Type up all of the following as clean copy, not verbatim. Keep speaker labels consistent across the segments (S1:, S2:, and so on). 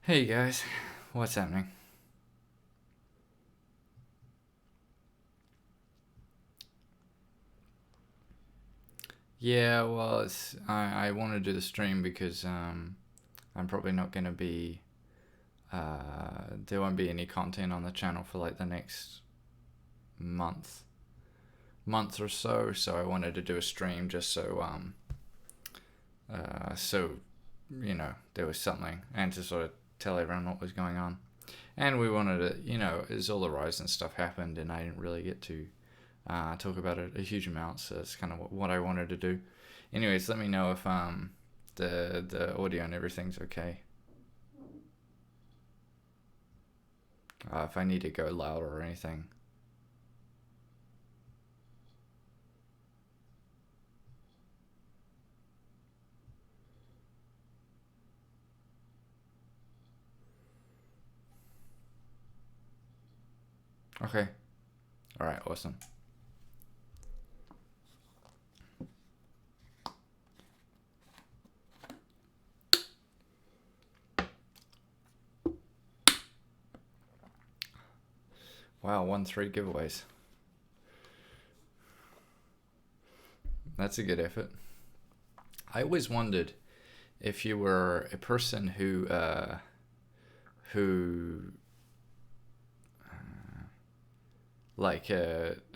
S1: Hey guys, what's happening? Yeah, well, I want to do the stream because I'm probably not going to be there won't be any content on the channel for like the next month or so. So I wanted to do a stream just so there was something and to sort of tell everyone what was going on. And we wanted to, as all the Ryzen stuff happened, and I didn't really get to talk about it a huge amount, so it's kind of what I wanted to do. Anyways, let me know if the audio and everything's okay. If I need to go louder or anything. Okay. All right. Awesome. Wow, 1-3 giveaways. That's a good effort. I always wondered if you were a person who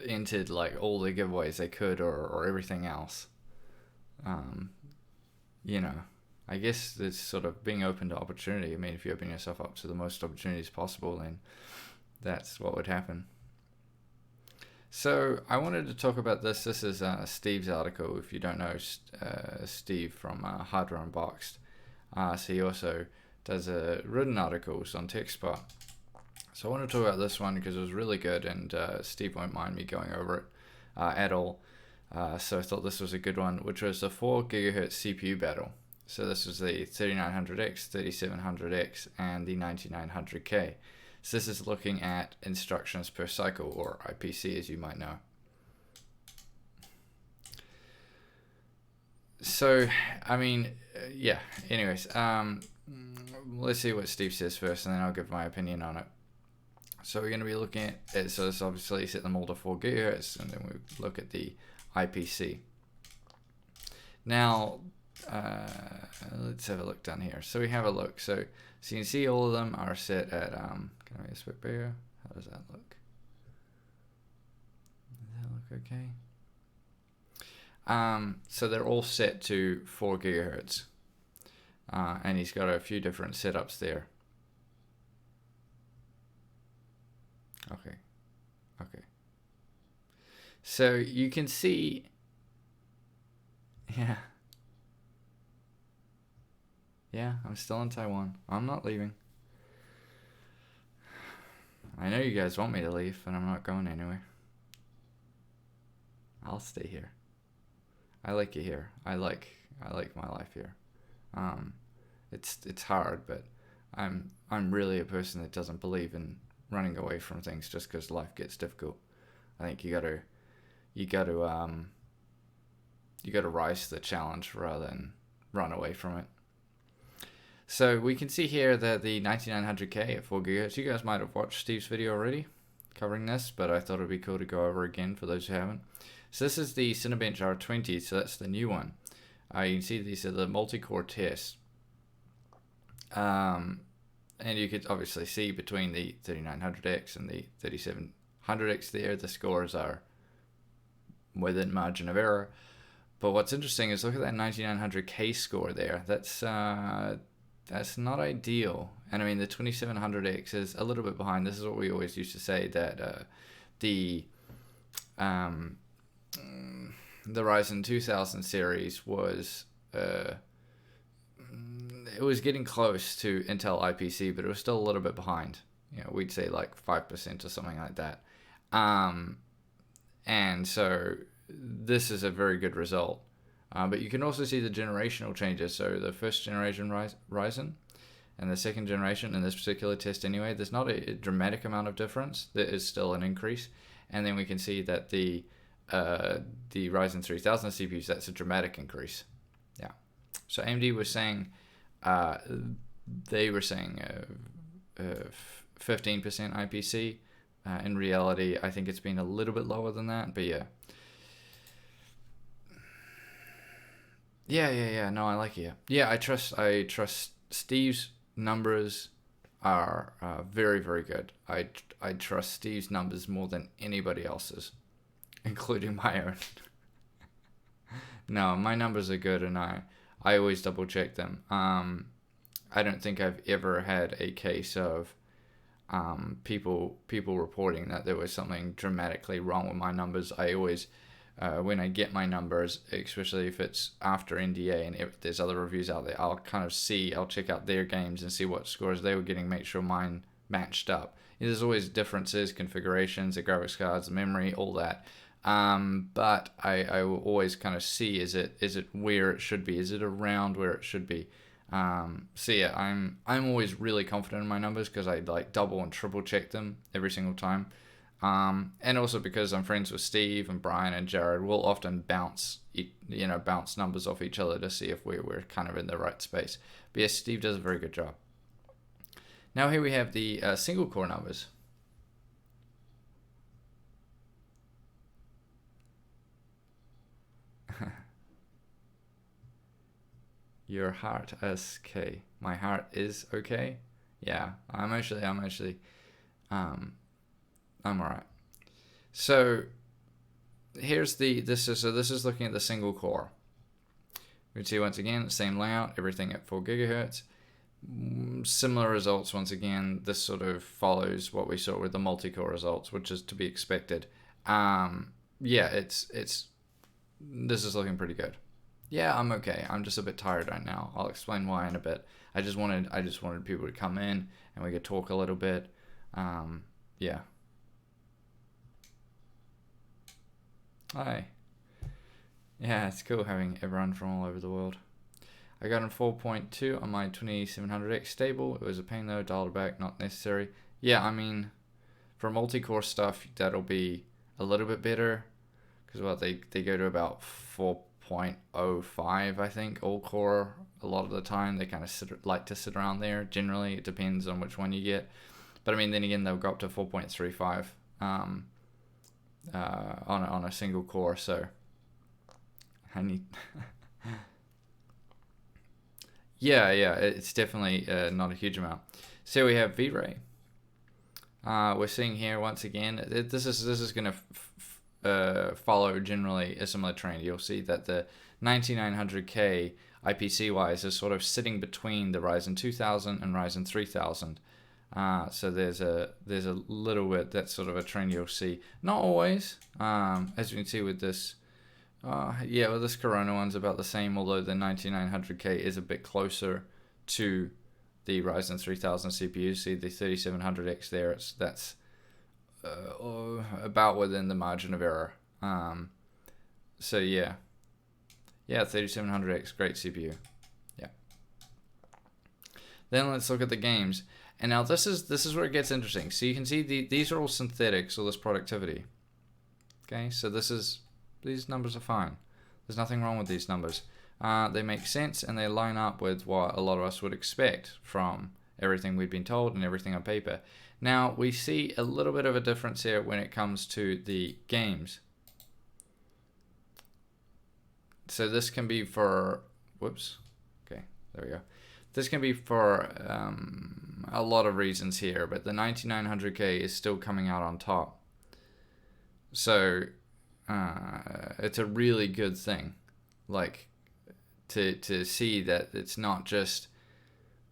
S1: entered like all the giveaways they could or everything else. Um, you know, I guess it's sort of being open to opportunity. I mean, if you open yourself up to the most opportunities possible, then that's what would happen. So I wanted to talk about this. This is Steve's article. If you don't know Steve from Hardware Unboxed, so he also does written articles on TechSpot. So I want to talk about this one because it was really good, and Steve won't mind me going over it at all. So I thought this was a good one, which was the 4 GHz CPU battle. So this was the 3900X, 3700X, and the 9900K. So this is looking at instructions per cycle, or IPC as you might know. So, I mean, yeah, anyways, let's see what Steve says first, and then I'll give my opinion on it. So we're going to be looking at it, so this obviously set them all to 4 GHz, and then we look at the IPC. Now, let's have a look down here. So we have a look. So you can see all of them are set at, can I make this a bit bigger? How does that look? Does that look okay? So they're all set to 4 GHz. And he's got a few different setups there. Okay. So you can see, yeah, I'm still in Taiwan. I'm not leaving. I know you guys want me to leave, but I'm not going anywhere. I'll stay here. I like it here. I like my life here. It's hard, but I'm really a person that doesn't believe in running away from things just because life gets difficult. I think you gotta rise to the challenge rather than run away from it. So we can see here that the 9900K at 4 GHz, you guys might have watched Steve's video already covering this, but I thought it'd be cool to go over again for those who haven't. So this is the Cinebench R20, so that's the new one. You can see these are the multi-core tests. And you could obviously see between the 3900X and the 3700X there, the scores are within margin of error. But what's interesting is look at that 9900K score there. That's not ideal. And I mean, the 2700X is a little bit behind. This is what we always used to say, that the Ryzen 2000 series was it was getting close to Intel IPC, but it was still a little bit behind. We'd say like 5% or something like that. And so this is a very good result. But you can also see the generational changes. So the first generation Ryzen and the second generation, in this particular test anyway, there's not a dramatic amount of difference. There is still an increase. And then we can see that the Ryzen 3000 CPUs, that's a dramatic increase. Yeah. So AMD was saying they were saying 15% IPC. In reality, I think it's been a little bit lower than that, but yeah. Yeah. No, I like it. Yeah, I trust Steve's numbers are very, very good. I trust Steve's numbers more than anybody else's, including my own. No, my numbers are good, and I always double check them. I don't think I've ever had a case of people reporting that there was something dramatically wrong with my numbers. I always, when I get my numbers, especially if it's after NDA and if there's other reviews out there, I'll check out their games and see what scores they were getting, make sure mine matched up. There's always differences, configurations, the graphics cards, the memory, all that. But I will always kind of see, is it where it should be? Is it around where it should be? So yeah, I'm always really confident in my numbers because I like double and triple check them every single time. And also because I'm friends with Steve and Brian and Jared, we'll often bounce numbers off each other to see if we're kind of in the right space. But yes, Steve does a very good job. Now here we have the single core numbers. Your heart is okay. My heart is okay. Yeah, I'm alright. So here's this is looking at the single core. We can see once again same layout, everything at 4 gigahertz. Similar results once again. This sort of follows what we saw with the multi-core results, which is to be expected. Yeah, this is looking pretty good. Yeah, I'm okay. I'm just a bit tired right now. I'll explain why in a bit. I just wanted people to come in and we could talk a little bit. Yeah. Hi. Yeah, it's cool having everyone from all over the world. I got on 4.2 on my 2700X stable. It was a pain though, dialed back, not necessary. Yeah, I mean, for multi-core stuff, that'll be a little bit better. Because they go to about 4.05, I think, all core a lot of the time. They kind of like to sit around there. Generally, it depends on which one you get. But I mean, then again, they'll go up to 4.35 on a single core. So I need. yeah, it's definitely not a huge amount. So we have V-Ray. We're seeing here once again. This is going to follow generally a similar trend. You'll see that the 9900K IPC wise is sort of sitting between the Ryzen 2000 and Ryzen 3000. So there's a little bit, that's sort of a trend you'll see. Not always, as you can see with this. Yeah, well, this Corona one's about the same, although the 9900K is a bit closer to the Ryzen 3000 CPU. See the 3700X there, that's about within the margin of error. So yeah, 3700X, great CPU. Yeah. Then let's look at the games. And now this is where it gets interesting. So you can see these are all synthetics, all this productivity. Okay, so these numbers are fine. There's nothing wrong with these numbers. They make sense and they line up with what a lot of us would expect from everything we've been told and everything on paper. Now we see a little bit of a difference here when it comes to the games. So this can be for, whoops, okay, there we go. This can be for a lot of reasons here, but the 9900K is still coming out on top. So it's a really good thing, like to see that it's not just,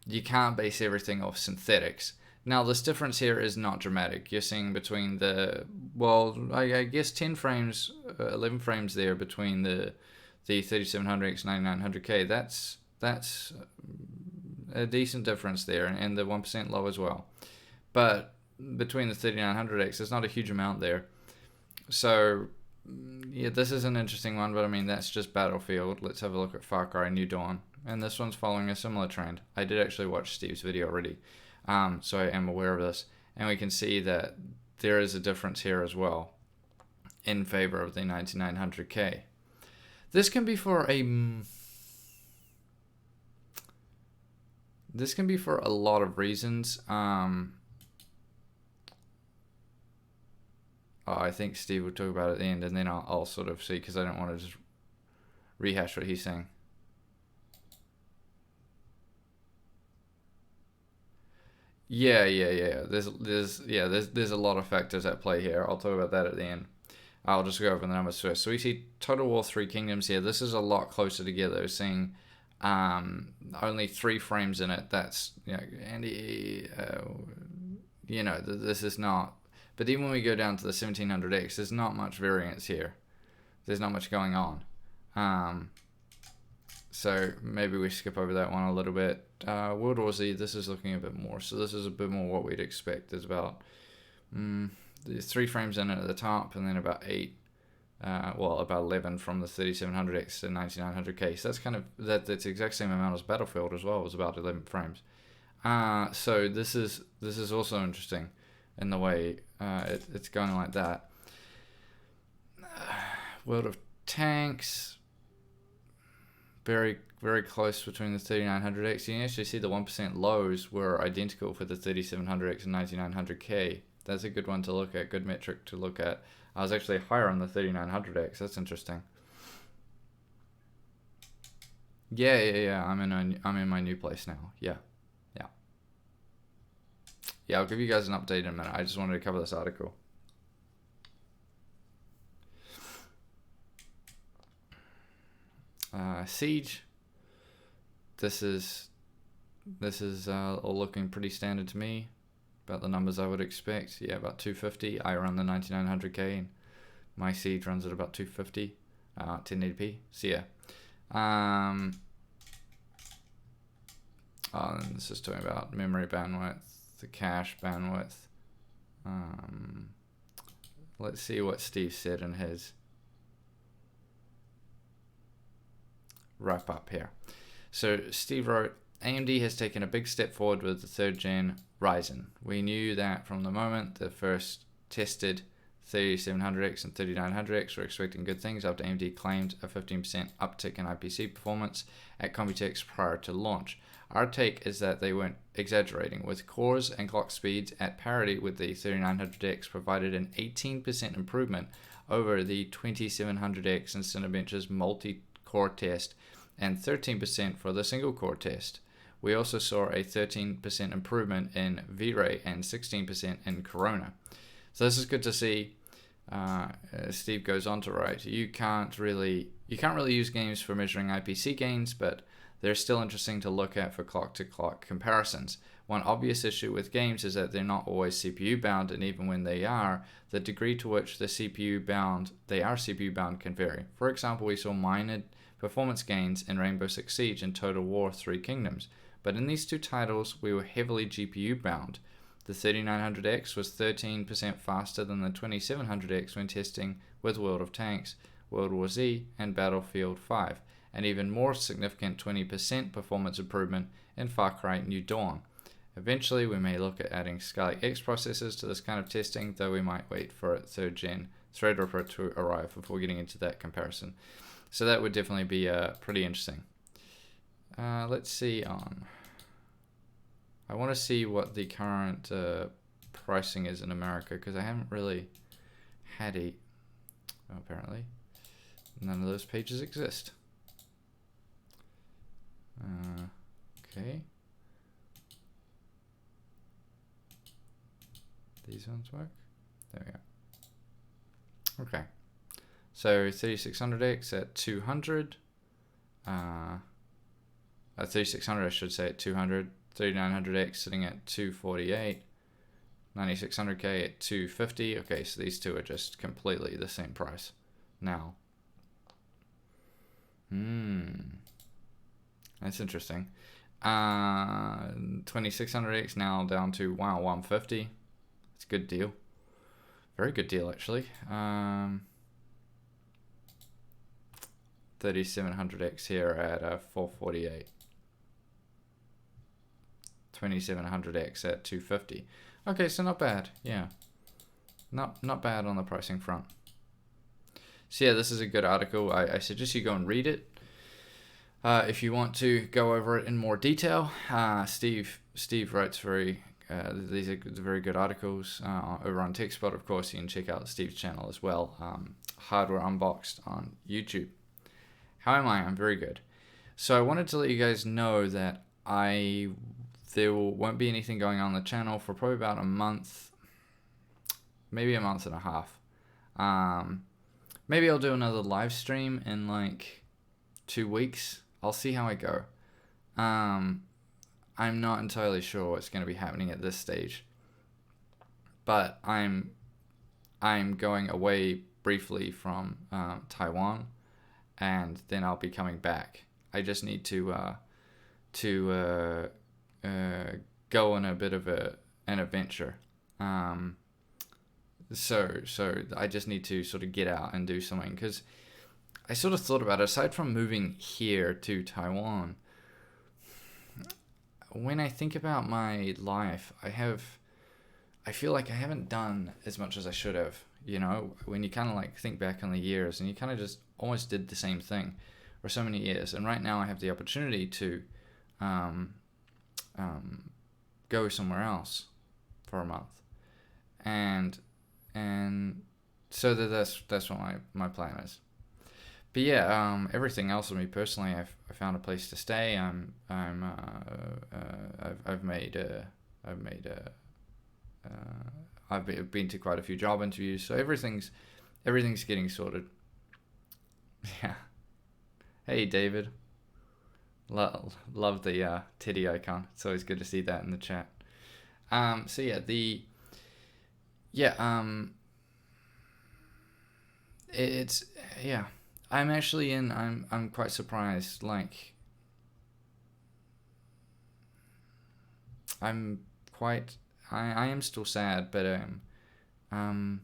S1: you can't base everything off synthetics. Now this difference here is not dramatic. You're seeing between the, well, I guess 10 frames, 11 frames there between the 3700X 9900K. That's a decent difference there, and the 1% low as well. But between the 3900X, there's not a huge amount there. So yeah, this is an interesting one, but I mean, that's just Battlefield. Let's have a look at Far Cry New Dawn. And this one's following a similar trend. I did actually watch Steve's video already, so I am aware of this. And we can see that there is a difference here as well in favor of the 9900K. This can be for a This can be for a lot of reasons. I think Steve will talk about it at the end, and then I'll sort of see, because I don't want to just rehash what he's saying. Yeah. There's a lot of factors at play here. I'll talk about that at the end. I'll just go over the numbers first. So we see Total War 3 Kingdoms here. This is a lot closer together. We're seeing only 3 frames in it. That's, Andy, this is not. But even when we go down to the 1700X, there's not much variance here. There's not much going on. So maybe we skip over that one a little bit. World War Z, this is looking a bit more. So this is a bit more what we'd expect. There's about there's 3 frames in it at the top, and then about 8, about 11 from the 3700X to 9900K. So that's kind of that's the exact same amount as Battlefield as well. It was about 11 frames. So this is also interesting in the way it's going like that. World of Tanks, very, very close between the 3900X. You can actually see the 1% lows were identical for the 3700X and 9900K. That's a good one to look at, good metric to look at. I was actually higher on the 3900X. That's interesting. Yeah. I'm in my new place now. Yeah. I'll give you guys an update in a minute. I just wanted to cover this article. Siege. This is all looking pretty standard to me. About the numbers I would expect. Yeah, about 250. I run the 9900K, and my Siege runs at about 250, 1080p. So yeah. And this is talking about memory bandwidth, the cache bandwidth. Let's see what Steve said in his wrap up here. So Steve wrote, AMD has taken a big step forward with the 3rd gen Ryzen. We knew that from the moment the first tested 3700X and 3900X were expecting good things after AMD claimed a 15% uptick in IPC performance at Computex prior to launch. Our take is that they weren't exaggerating, with cores and clock speeds at parity with the 3900X provided an 18% improvement over the 2700X in Cinebench's multi-core test and 13% for the single-core test. We also saw a 13% improvement in V-Ray and 16% in Corona. So this is good to see. Steve goes on to write, you can't really use games for measuring IPC gains, but they're still interesting to look at for clock-to-clock comparisons. One obvious issue with games is that they're not always CPU bound, and even when they are, the degree to which they are CPU bound can vary. For example, we saw minor performance gains in Rainbow Six Siege and Total War 3 Kingdoms, but in these 2 titles we were heavily GPU bound. The 3900X was 13% faster than the 2700X when testing with World of Tanks, World War Z, and Battlefield 5, and even more significant 20% performance improvement in Far Cry New Dawn. Eventually we may look at adding Skylake X processors to this kind of testing, though we might wait for a 3rd gen Threadripper to arrive before getting into that comparison. So that would definitely be pretty interesting. Let's see on. I want to see what the current pricing is in America, because I haven't really had apparently none of those pages exist. Okay. These ones work? There we go. Okay. So 3600X at 200. 3600 I should say at 200. 3900X sitting at 248. 9600K at 250. Okay, so these two are just completely the same price now. That's interesting. 2600X now down to 150. It's a good deal. Very good deal actually. 3700X here at 448. 2700X at 250. Okay, so not bad. Yeah, not bad on the pricing front. So yeah, this is a good article. I suggest you go and read it. If you want to go over it in more detail, Steve writes these are very good articles over on TechSpot. Of course, you can check out Steve's channel as well, Hardware Unboxed on YouTube. How am I? I'm very good. So I wanted to let you guys know that there won't be anything going on the channel for probably about a month, maybe a month and a half. Maybe I'll do another live stream in like 2 weeks. I'll see how I go. I'm not entirely sure what's going to be happening at this stage, but I'm going away briefly from Taiwan, and then I'll be coming back. I just need to go on a bit of an adventure. So I just need to sort of get out and do something, because I sort of thought about it. Aside from moving here to Taiwan, when I think about my life, I feel like I haven't done as much as I should have. You know, when you kind of like think back on the years, and you kind of just almost did the same thing for so many years. And right now I have the opportunity to go somewhere else for a month, and so that's what my plan is. But yeah, everything else with me personally, I found a place to stay. I've been to quite a few job interviews, so everything's getting sorted. Yeah. Hey David. Love the titty icon. It's always good to see that in the chat. So yeah, I'm actually I'm quite surprised. Like, I am still sad, but I'm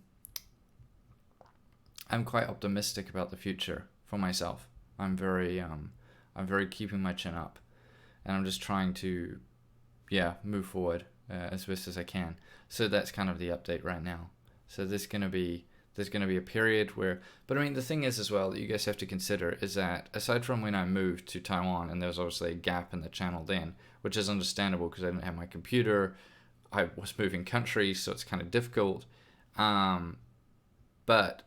S1: quite optimistic about the future for myself. I'm very keeping my chin up, and I'm just trying to move forward as best as I can. So that's kind of the update right now. So there's gonna be a period where, but I mean, the thing is as well that you guys have to consider is that aside from when I moved to Taiwan, and there was obviously a gap in the channel then, which is understandable because I didn't have my computer, I was moving countries, so it's kind of difficult. But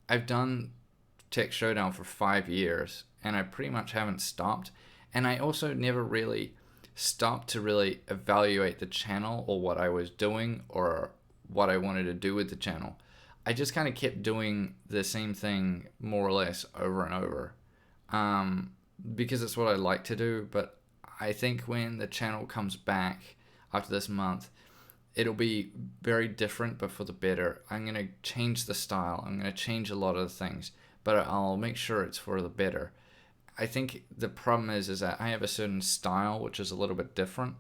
S1: I've done Tech Showdown for 5 years, and I pretty much haven't stopped. And I also never really stopped to really evaluate the channel or what I was doing or what I wanted to do with the channel. I just kind of kept doing the same thing more or less over and over, because it's what I like to do. But I think when the channel comes back after this month, it'll be very different, but for the better. I'm going to change the style. I'm going to change a lot of the things, but I'll make sure it's for the better. I think the problem is that I have a certain style which is a little bit different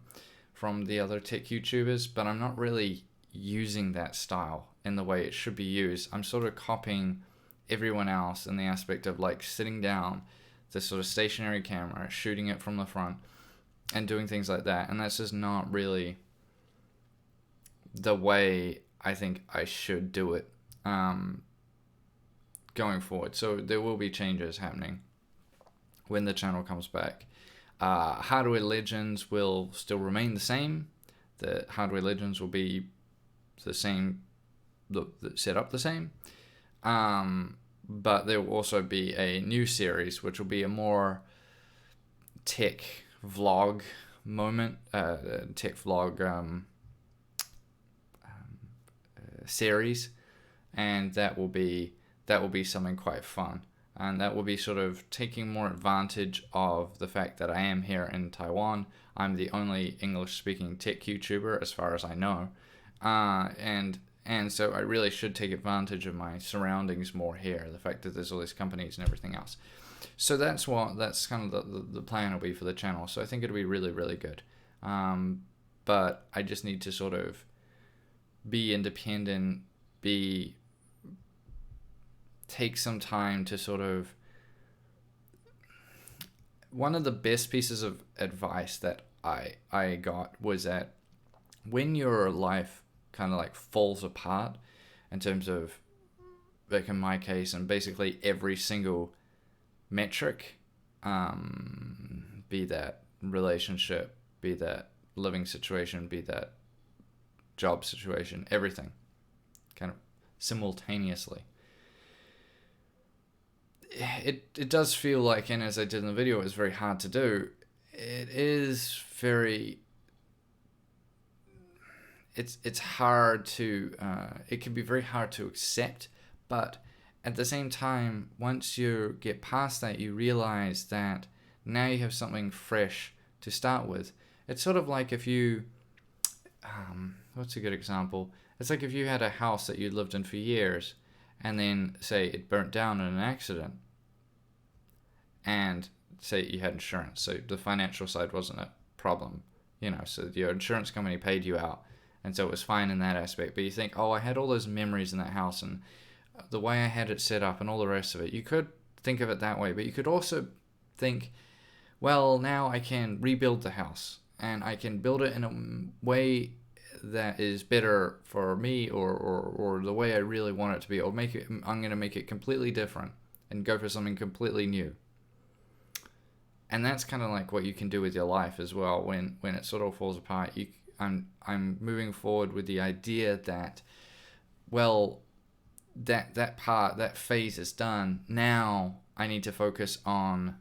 S1: from the other tech YouTubers, but I'm not really using that style in the way it should be used. I'm sort of copying everyone else in the aspect of like sitting down, this sort of stationary camera, shooting it from the front, and doing things like that. And that's just not really the way I think I should do it going forward. So there will be changes happening when the channel comes back. Hardware Legends will still remain the same. The Hardware Legends will be the same, set up the same. But there will also be a new series, which will be a more tech vlog moment, tech vlog series, and that will be something quite fun. And that will be sort of taking more advantage of the fact that I am here in Taiwan. I'm the only English-speaking tech YouTuber as far as I know. And so I really should take advantage of my surroundings more here, the fact that there's all these companies and everything else. So that's kind of the plan will be for the channel. So I think it'll be really, really good. But I just need to sort of be independent, take some time to sort of... One of the best pieces of advice that I got was that when your life kind of like falls apart in terms of, like in my case, and basically every single metric be that relationship, be that living situation, be that job situation, everything kind of simultaneously. It does feel like, and as I did in the video, it's very hard to do. It is very, it's hard to, it can be very hard to accept, but at the same time, once you get past that, you realize that now you have something fresh to start with. It's sort of like if you, what's a good example? It's like if you had a house that you lived in for years, and then say it burnt down in an accident, and say you had insurance, so the financial side wasn't a problem, you know, so your insurance company paid you out, and so it was fine in that aspect. But you think, oh, I had all those memories in that house, and the way I had it set up, and all the rest of it. You could think of it that way, but you could also think, well, now I can rebuild the house, and I can build it in a way that is better for me, or the way I really want it to be, or make it, I'm going to make it completely different and go for something completely new. And that's kind of like what you can do with your life as well. When it sort of falls apart, I'm moving forward with the idea that, well, that phase is done. Now I need to focus on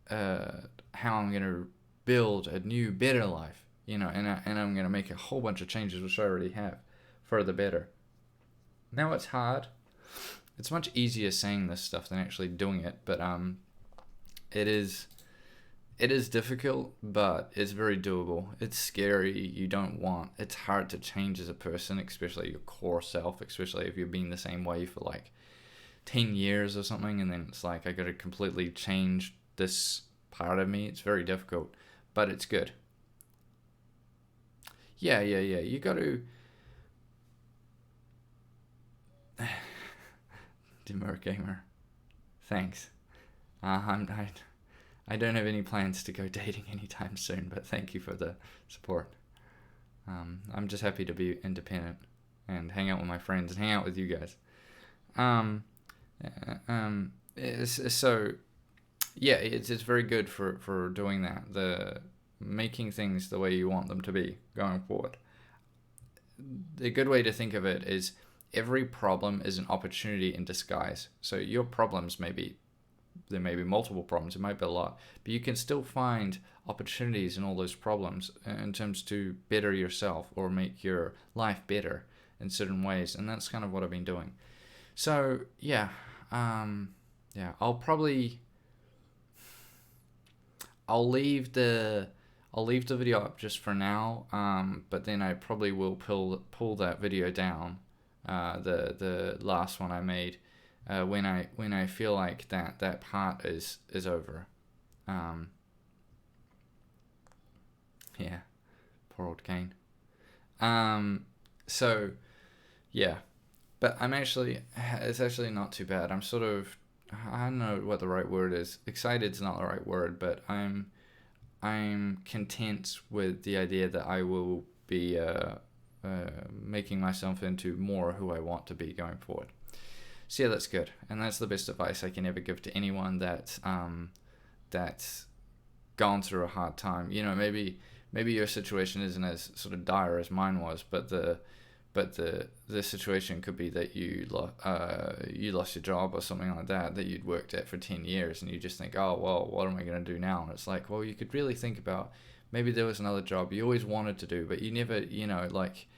S1: how I'm going to build a new, better life, you know, and I'm going to make a whole bunch of changes, which I already have, for the better. Now it's hard. It's much easier saying this stuff than actually doing it, but it is difficult, but it's very doable. It's scary. It's hard to change as a person, especially your core self, especially if you've been the same way for like 10 years or something, and then it's like, I got to completely change this part of me. It's very difficult, but it's good. Yeah. You got to... Demur Gamer. Thanks. I don't have any plans to go dating anytime soon, but thank you for the support. I'm just happy to be independent and hang out with my friends and hang out with you guys. So yeah, it's very good for doing that. The making things the way you want them to be going forward. The good way to think of it is every problem is an opportunity in disguise. So your problems there may be multiple problems, it might be a lot, but you can still find opportunities in all those problems in terms to better yourself or make your life better in certain ways, and that's kind of what I've been doing. So yeah, I'll leave the video up just for now, but then I probably will pull that video down, the last one I made, when I feel like that part is over. Yeah, poor old Kane. So yeah, but it's actually not too bad. I'm sort of, I don't know what the right word is. Excited's not the right word, but I'm content with the idea that I will be making myself into more who I want to be going forward. So yeah, that's good, and that's the best advice I can ever give to anyone that's gone through a hard time. You know, maybe your situation isn't as sort of dire as mine was, but the situation could be that you lost your job or something like that you'd worked at for 10 years, and you just think, oh well, what am I going to do now? And it's like, well, you could really think about, maybe there was another job you always wanted to do, but you never, you know, like,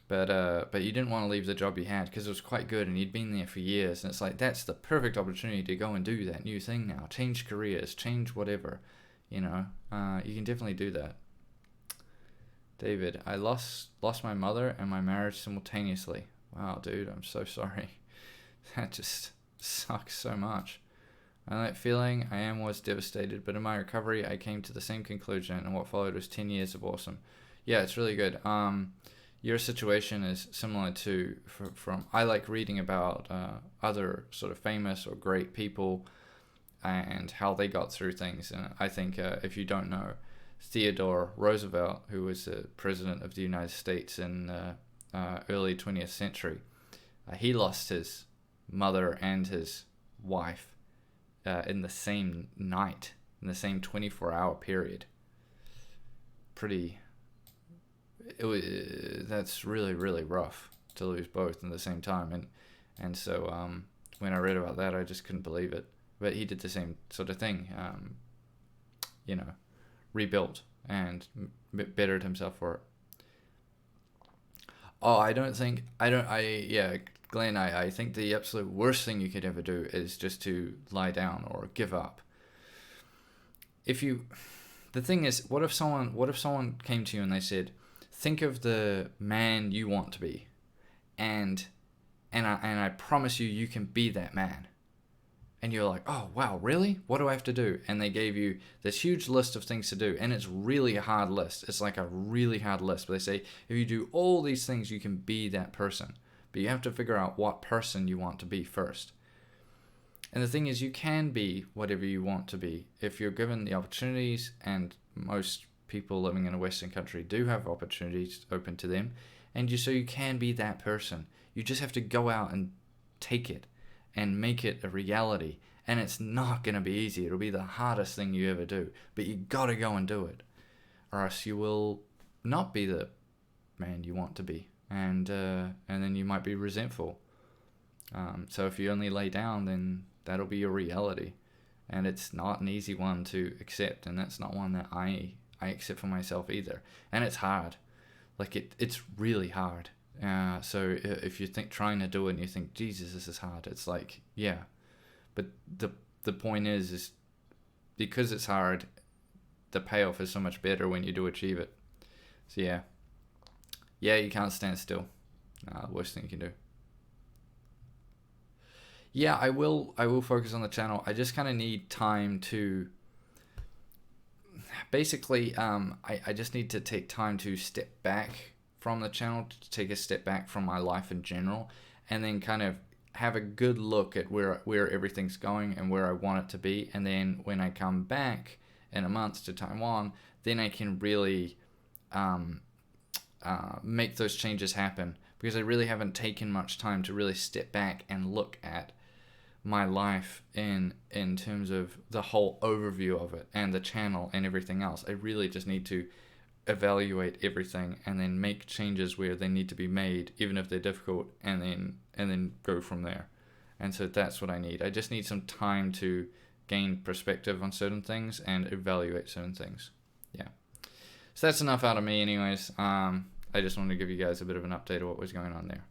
S1: but you didn't want to leave the job you had because it was quite good and you'd been there for years, and it's like, that's the perfect opportunity to go and do that new thing now, change careers, change whatever, you know. You can definitely do that. David, I lost my mother and my marriage simultaneously. Wow, dude, I'm so sorry. That just sucks so much. I know that feeling. I was devastated, but in my recovery, I came to the same conclusion, and what followed was 10 years of awesome. Yeah, it's really good. Your situation is similar to, from I like reading about other sort of famous or great people and how they got through things. And I think if you don't know, Theodore Roosevelt, who was the president of the United States in early 20th century, he lost his mother and his wife in the same night. in the same 24-hour period. That's really, really rough to lose both in the same time. And so when I read about that, I just couldn't believe it. But he did the same sort of thing, rebuilt and bettered himself for it. Oh, Glenn, I think the absolute worst thing you could ever do is just to lie down or give up. The thing is, what if someone came to you and they said, think of the man you want to be, and I promise you can be that man. And you're like, oh wow, really? What do I have to do? And they gave you this huge list of things to do, and it's really a hard list. It's like a really hard list. But they say, if you do all these things, you can be that person. But you have to figure out what person you want to be first. And the thing is, you can be whatever you want to be if you're given the opportunities, and most people living in a Western country do have opportunities open to them, so you can be that person. You just have to go out and take it and make it a reality. And it's not going to be easy. It'll be the hardest thing you ever do, but you got to go and do it, or else you will not be the man you want to be, and then you might be resentful. So if you only lay down, then that'll be your reality, and it's not an easy one to accept, and that's not one that I accept for myself either. And it's hard, like it's really hard. So if you think trying to do it and you think, Jesus, this is hard, it's like, yeah, but the point is because it's hard, the payoff is so much better when you do achieve it. So yeah, you can't stand still. Worst thing you can do. Yeah, I will focus on the channel. I just kind of need time to, basically, I just need to take time to step back from the channel, to take a step back from my life in general, and then kind of have a good look at where everything's going and where I want it to be. And then when I come back in a month to Taiwan, then I can really make those changes happen, because I really haven't taken much time to really step back and look at my life in terms of the whole overview of it and the channel and everything else. I really just need to evaluate everything and then make changes where they need to be made, even if they're difficult, and then go from there. And so that's what I need. I just need some time to gain perspective on certain things and evaluate certain things. Yeah. So that's enough out of me anyways. I just wanted to give you guys a bit of an update of what was going on there.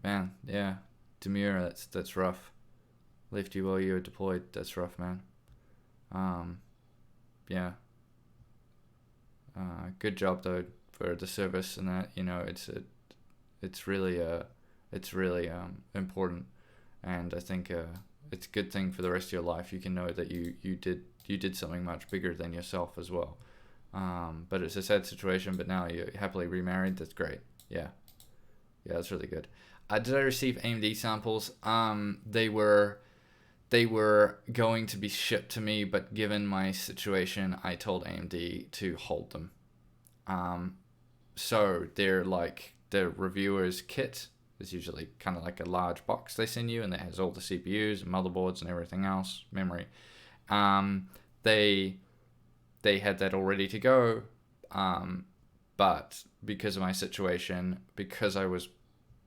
S1: Man, yeah, Demure, that's rough. Left you while you were deployed. That's rough, man. Yeah. Good job though for the service and that. It's really important, and I think it's a good thing for the rest of your life. You can know that you did something much bigger than yourself as well. But it's a sad situation. But now you're happily remarried. That's great. Yeah, that's really good. Did I receive AMD samples? They were going to be shipped to me, but given my situation, I told AMD to hold them. So they're like the reviewer's kit is usually kind of like a large box they send you, and that has all the CPUs and motherboards and everything else, memory. They had that all ready to go, but because of my situation, because I was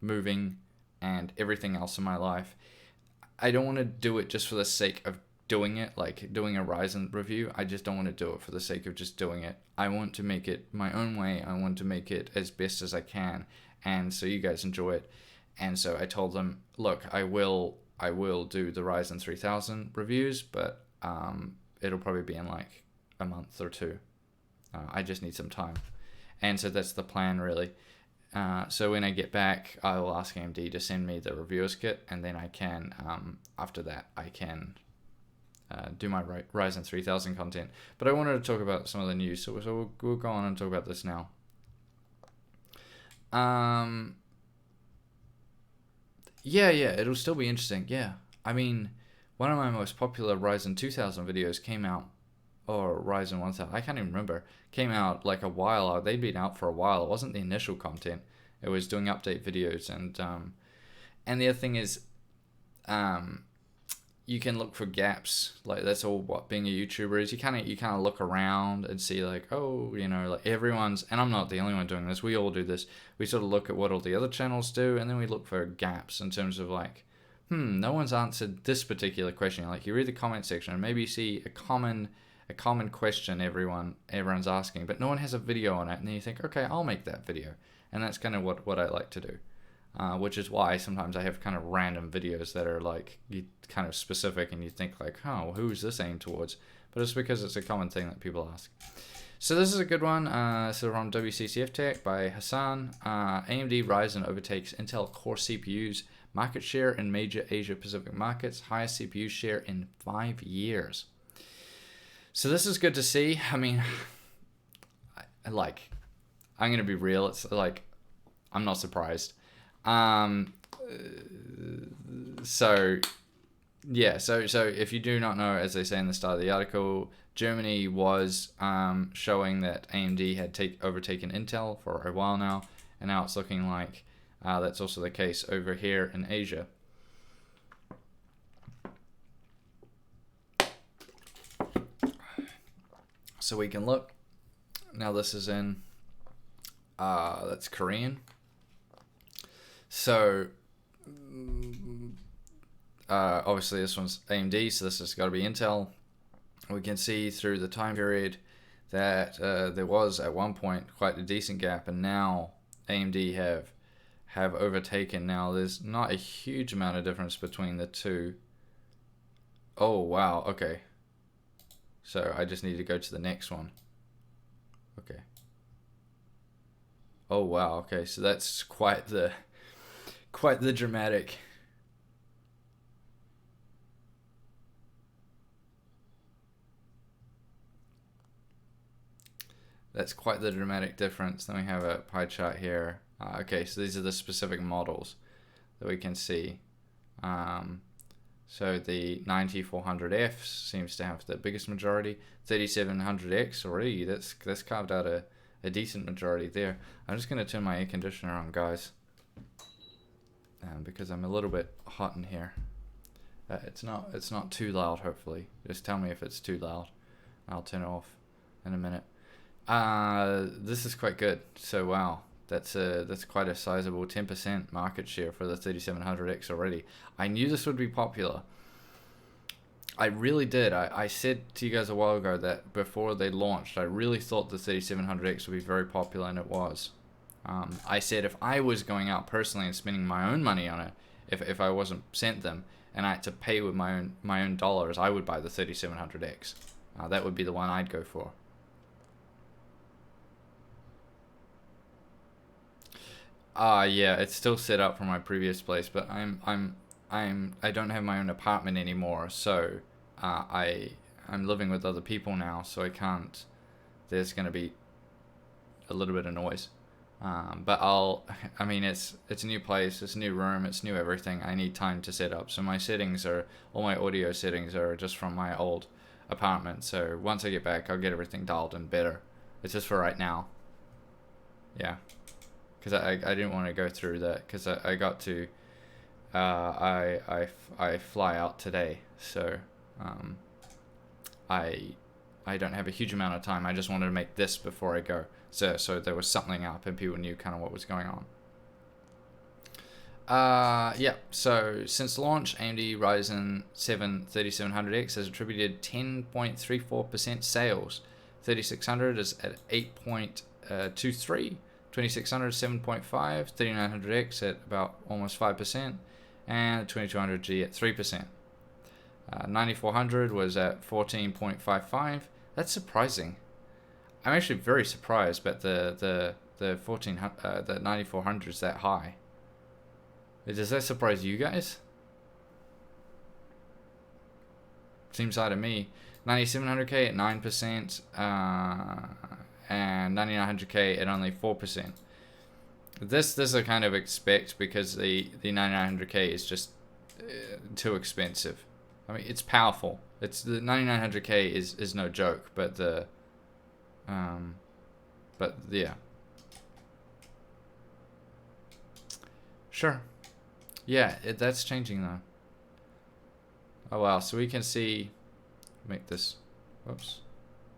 S1: moving and everything else in my life, I don't want to do it just for the sake of doing it, like doing a Ryzen review. I just don't want to do it for the sake of just doing it. I want to make it my own way. I want to make it as best as I can, and so you guys enjoy it. And so I told them, look, I will do the Ryzen 3000 reviews, but it'll probably be in like a month or two. I just need some time. And so that's the plan, really. So when I get back, I will ask AMD to send me the reviewers kit, and then I can, after that, I can do my Ryzen 3000 content. But I wanted to talk about some of the news, so we'll go on and talk about this now. Yeah, it'll still be interesting. Yeah, I mean, one of my most popular Ryzen 2000 videos came out, or Ryzen 1000, I can't even remember, came out like a while out. They'd been out for a while. It wasn't the initial content. It was doing update videos, And the other thing is, you can look for gaps. Like, that's all what being a YouTuber is. You kind of look around and see, like, oh, you know, like everyone's, and I'm not the only one doing this, we all do this. We sort of look at what all the other channels do, and then we look for gaps in terms of like, no one's answered this particular question. Like, you read the comment section and maybe you see a common question everyone's asking, but no one has a video on it, and then you think, okay, I'll make that video. And that's kind of what I like to do. Which is why sometimes I have kind of random videos that are like kind of specific, and you think like, oh, who's this aimed towards? But it's because it's a common thing that people ask. So this is a good one. So from WCCF Tech by Hassan. AMD Ryzen overtakes Intel Core CPUs market share in major Asia Pacific markets, highest CPU share in 5 years. So this is good to see. I mean, I'm gonna be real. It's like, I'm not surprised. So if you do not know, as they say in the start of the article, Germany was showing that AMD had overtaken Intel for a while now, and now it's looking like that's also the case over here in Asia. So we can look. Now this is in, that's Korean. So, obviously this one's AMD, so this has got to be Intel. We can see through the time period that there was at one point quite a decent gap, and now AMD have overtaken. Now there's not a huge amount of difference between the two. Oh wow, okay. So I just need to go to the next one. Okay. Oh wow, okay, so that's quite the dramatic. That's quite the dramatic difference. Then we have a pie chart here. Okay, so these are the specific models that we can see. So the 9400F seems to have the biggest majority. 3700X already, that's carved out a decent majority there. I'm just going to turn my air conditioner on, guys. Because I'm a little bit hot in here. It's not too loud, hopefully. Just tell me if it's too loud. I'll turn it off in a minute. This is quite good. So wow, that's quite a sizable 10% market share for the 3700X already. I knew this would be popular. I really did. I said to you guys a while ago that before they launched, I really thought the 3700X would be very popular, and it was. I said if I was going out personally and spending my own money on it, if I wasn't sent them and I had to pay with my own dollars, I would buy the 3700X. That would be the one I'd go for. Yeah, it's still set up from my previous place, but I don't have my own apartment anymore, so I'm living with other people now, so I can't. There's gonna be a little bit of noise. But I mean, it's a new place, it's a new room, it's new everything. I need time to set up. So my settings all my audio settings are just from my old apartment. So once I get back, I'll get everything dialed in better. It's just for right now. Yeah. Because I didn't want to go through that, because I got to, I fly out today. So, I don't have a huge amount of time. I just wanted to make this before I go. So there was something up and people knew kind of what was going on. Yeah, so since launch, AMD Ryzen 7 3700X has attributed 10.34% sales. 3600 is at 8.23, 2600 7.5, 3900X at about almost 5%, and 2200G at 3%. 9400 was at 14.55. That's surprising. I'm actually very surprised, but the 9400 is that high. Does that surprise you guys? Seems high to me. 9700K at 9%, and 9900K at only 4%. This I kind of expect, because the 9900K is just too expensive. I mean, it's powerful. It's the 9900K is no joke, but yeah. Sure. Yeah, that's changing though. Oh wow, so we can see, make this, whoops,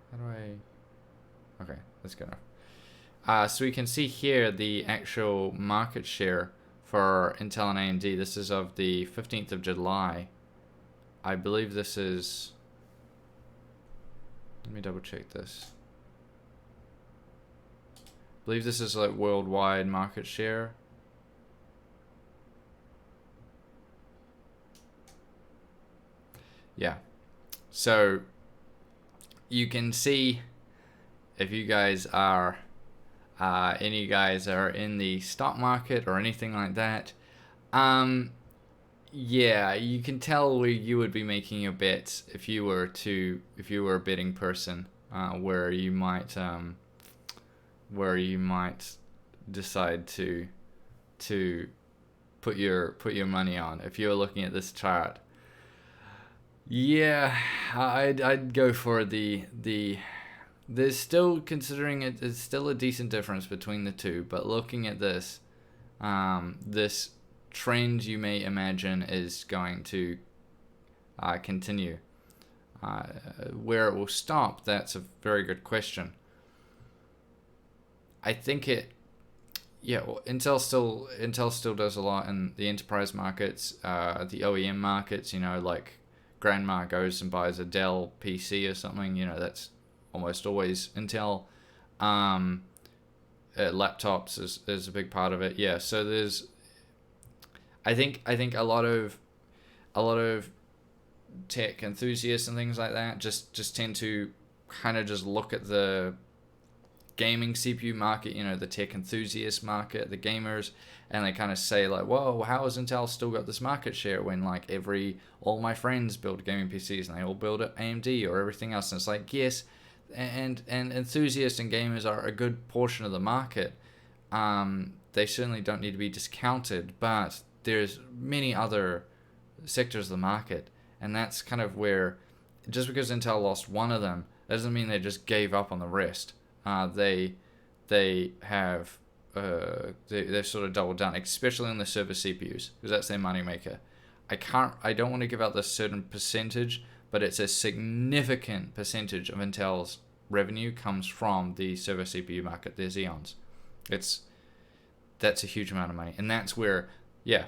S1: how do I, okay, that's good enough. So we can see here the actual market share for Intel and AMD. This is of the 15th of July. I believe this is, let me double check this. I believe this is like worldwide market share. Yeah. So you can see if you guys are any guys are in the stock market or anything like that, yeah, you can tell where you would be making your bets if you were a betting person, where you might decide to put your money on if you're looking at this chart. Yeah, I'd go for the there's still, considering it's still a decent difference between the two, but looking at this, this trend you may imagine is going to continue. Where it will stop, that's a very good question. I think well, Intel still does a lot in the enterprise markets, the OEM markets. Like grandma goes and buys a Dell PC or something. That's almost always Intel. Laptops is a big part of it. Yeah, so there's, I think a lot of tech enthusiasts and things like that just tend to kind of just look at the gaming CPU market, the tech enthusiast market, the gamers, and they kind of say like, whoa, how has Intel still got this market share when like all my friends build gaming PCs and they all build at AMD or everything else? And it's like, yes, and enthusiasts and gamers are a good portion of the market. They certainly don't need to be discounted, but there's many other sectors of the market, and that's kind of where, just because Intel lost one of them, that doesn't mean they just gave up on the rest. They have they've sort of doubled down, especially on the server CPUs, because that's their moneymaker. I don't want to give out this certain percentage, but it's a significant percentage of Intel's revenue comes from the server CPU market, their Xeons. That's a huge amount of money, and that's where, yeah,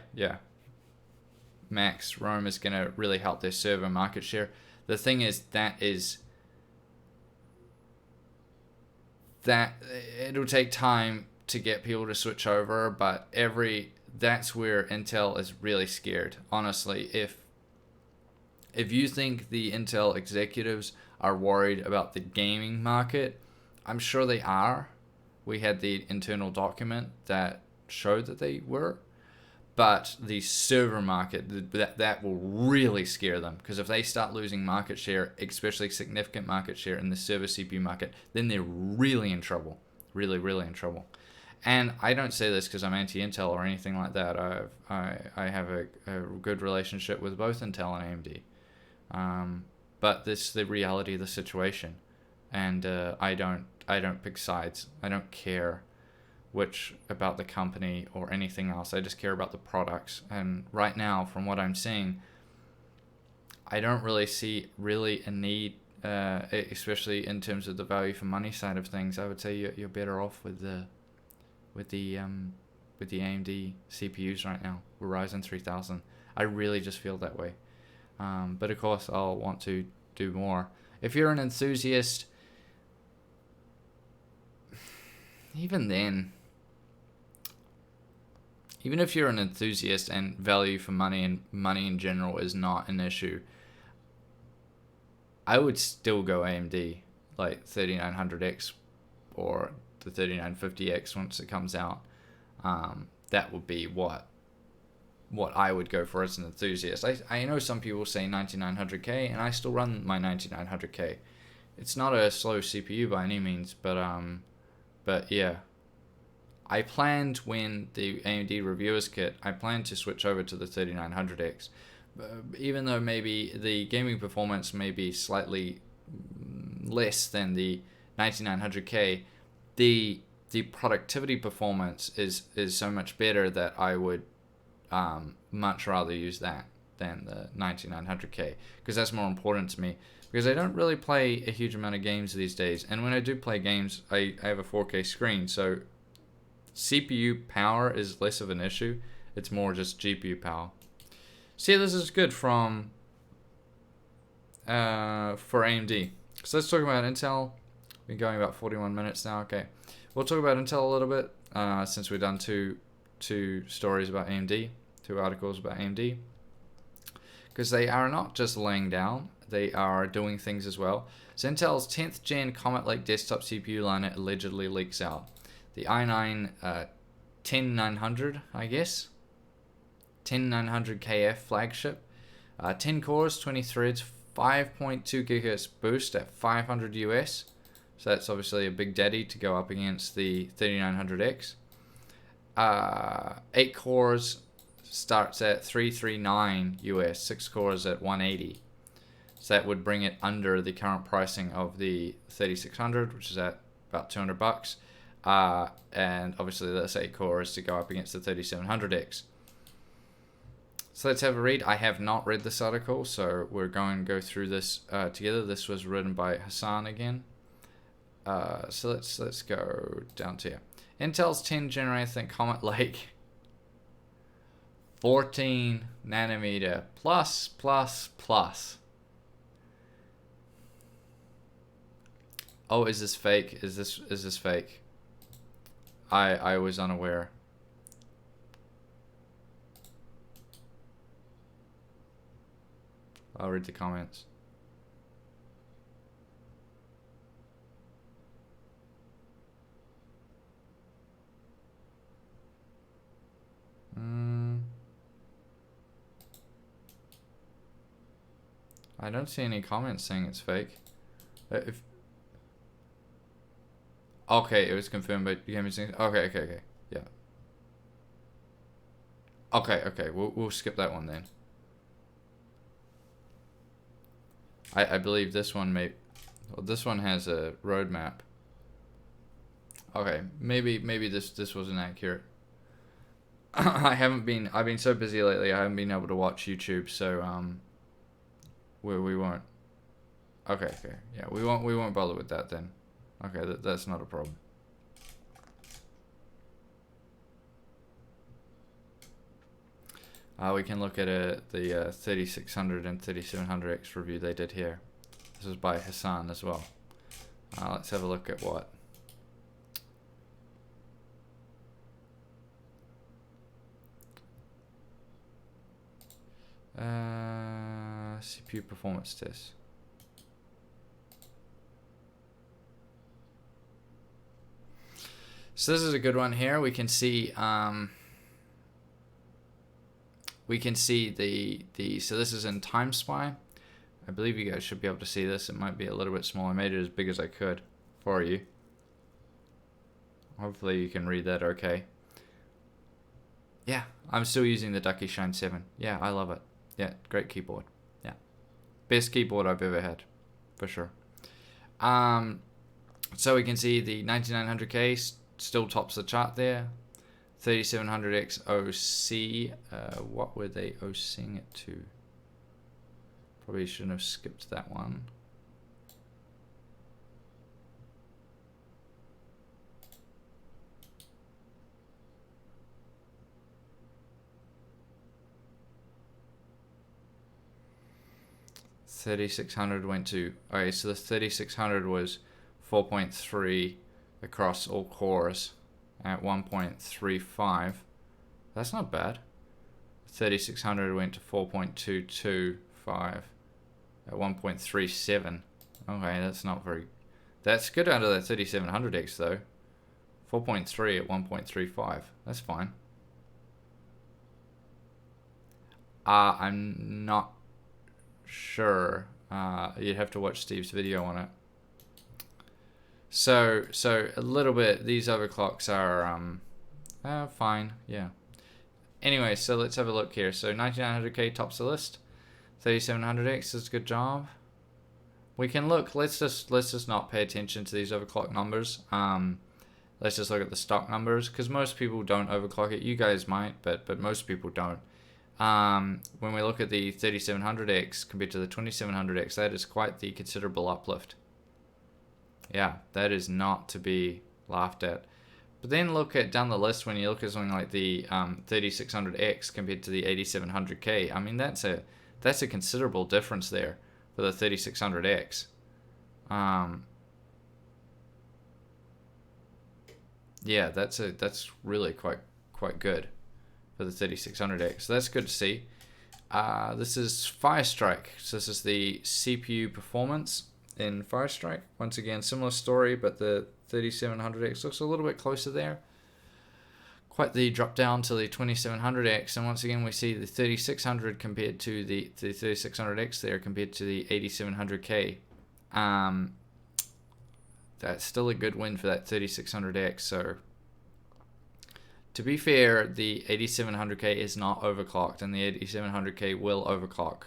S1: Max Rome is going to really help their server market share. The thing is that it'll take time to get people to switch over, but that's where Intel is really scared. Honestly, if you think the Intel executives are worried about the gaming market, I'm sure they are. We had the internal document that showed that they were. But the server market, that will really scare them, because if they start losing market share, especially significant market share in the server CPU market, then they're really in trouble. Really, really in trouble. And I don't say this because I'm anti-Intel or anything like that. I have a good relationship with both Intel and AMD. But this is the reality of the situation. And I don't pick sides. I don't care about the company or anything else. I just care about the products. And right now, from what I'm seeing, I don't really see a need, especially in terms of the value for money side of things. I would say you're better off with the AMD CPUs right now, with Ryzen 3000. I really just feel that way. But of course, I'll want to do more. If you're an enthusiast, even then, even if you're an enthusiast and value for money and money in general is not an issue, I would still go AMD, like 3900X or the 3950X once it comes out. That would be what I would go for as an enthusiast. I know some people say 9900K, and I still run my 9900K. It's not a slow CPU by any means, but yeah. I planned, when the AMD reviewers kit, I planned to switch over to the 3900X. Even though maybe the gaming performance may be slightly less than the 9900K, the productivity performance is so much better that I would much rather use that than the 9900K, because that's more important to me, because I don't really play a huge amount of games these days, and when I do play games, I have a 4K screen, so CPU power is less of an issue. It's more just GPU power. See, this is good from for AMD. So let's talk about Intel. We're going about 41 minutes now. Okay, we'll talk about Intel a little bit since we've done two stories about AMD, 2 articles about AMD, because they are not just laying down, they are doing things as well. So Intel's 10th gen Comet Lake desktop CPU liner allegedly leaks out. The i9 10900, I guess, 10900KF flagship, 10 cores, 20 threads, 5.2 GHz boost at 500 US. So that's obviously a big daddy to go up against the 3900X. 8 cores starts at 339 US, 6 cores at 180. So that would bring it under the current pricing of the 3600, which is at about $200. And obviously that's 8 cores to go up against the 3700X. So let's have a read. I have not read this article, so we're going to go through this together. This was written by Hassan again. So let's go down to here. Intel's 10 generation Comet Lake 14 nanometer plus. Oh, is this fake? Is this fake? I was unaware. I'll read the comments. I don't see any comments saying it's fake. Okay, it was confirmed by gaming. Okay, yeah. Okay, we'll skip that one then. I believe this one this one has a roadmap. Okay, maybe this wasn't accurate. I've been so busy lately, I haven't been able to watch YouTube, so we won't. Okay, yeah, we won't bother with that then. Okay, that's not a problem. We can look at the 3600 and 3700X review they did here. This was by Hassan as well. Let's have a look at what. CPU performance test. So this is a good one here. We can see the so this is in Time Spy. I believe you guys should be able to see this. It might be a little bit small. I made it as big as I could for you. Hopefully you can read that okay. Yeah, I'm still using the Ducky Shine 7. Yeah, I love it. Yeah, great keyboard. Yeah, best keyboard I've ever had, for sure. So we can see the 9900K still tops the chart there. 3700X OC, what were they OCing it to? Probably shouldn't have skipped that one. $3600 went to, okay, so the 3600 was 4.3 across all cores at 1.35. That's not bad. 3600 went to 4.225 at 1.37. Okay, that's not very. That's good under that 3700X though. 4.3 at 1.35. That's fine. I'm not sure. You'd have to watch Steve's video on it. So a little bit. These overclocks are fine. Yeah. Anyway, so let's have a look here. So 9900K tops the list. 3700X does a good job. We can look. Let's just not pay attention to these overclock numbers. let's just look at the stock numbers, because most people don't overclock it. You guys might, but most people don't. When we look at the 3700X compared to the 2700X, that is quite the considerable uplift. Yeah, that is not to be laughed at. But then look at down the list, when you look at something like the 3600X compared to the 8700K. I mean, that's a considerable difference there for the 3600X. Yeah, that's really quite good for the 3600X. So that's good to see. This is Firestrike. So this is the CPU performance in Firestrike. Once again, similar story, but the 3700X looks a little bit closer there. Quite the drop down to the 2700X, and once again we see the 3600 compared to the 3600X there compared to the 8700K. That's still a good win for that 3600X. So to be fair, the 8700K is not overclocked, and the 8700K will overclock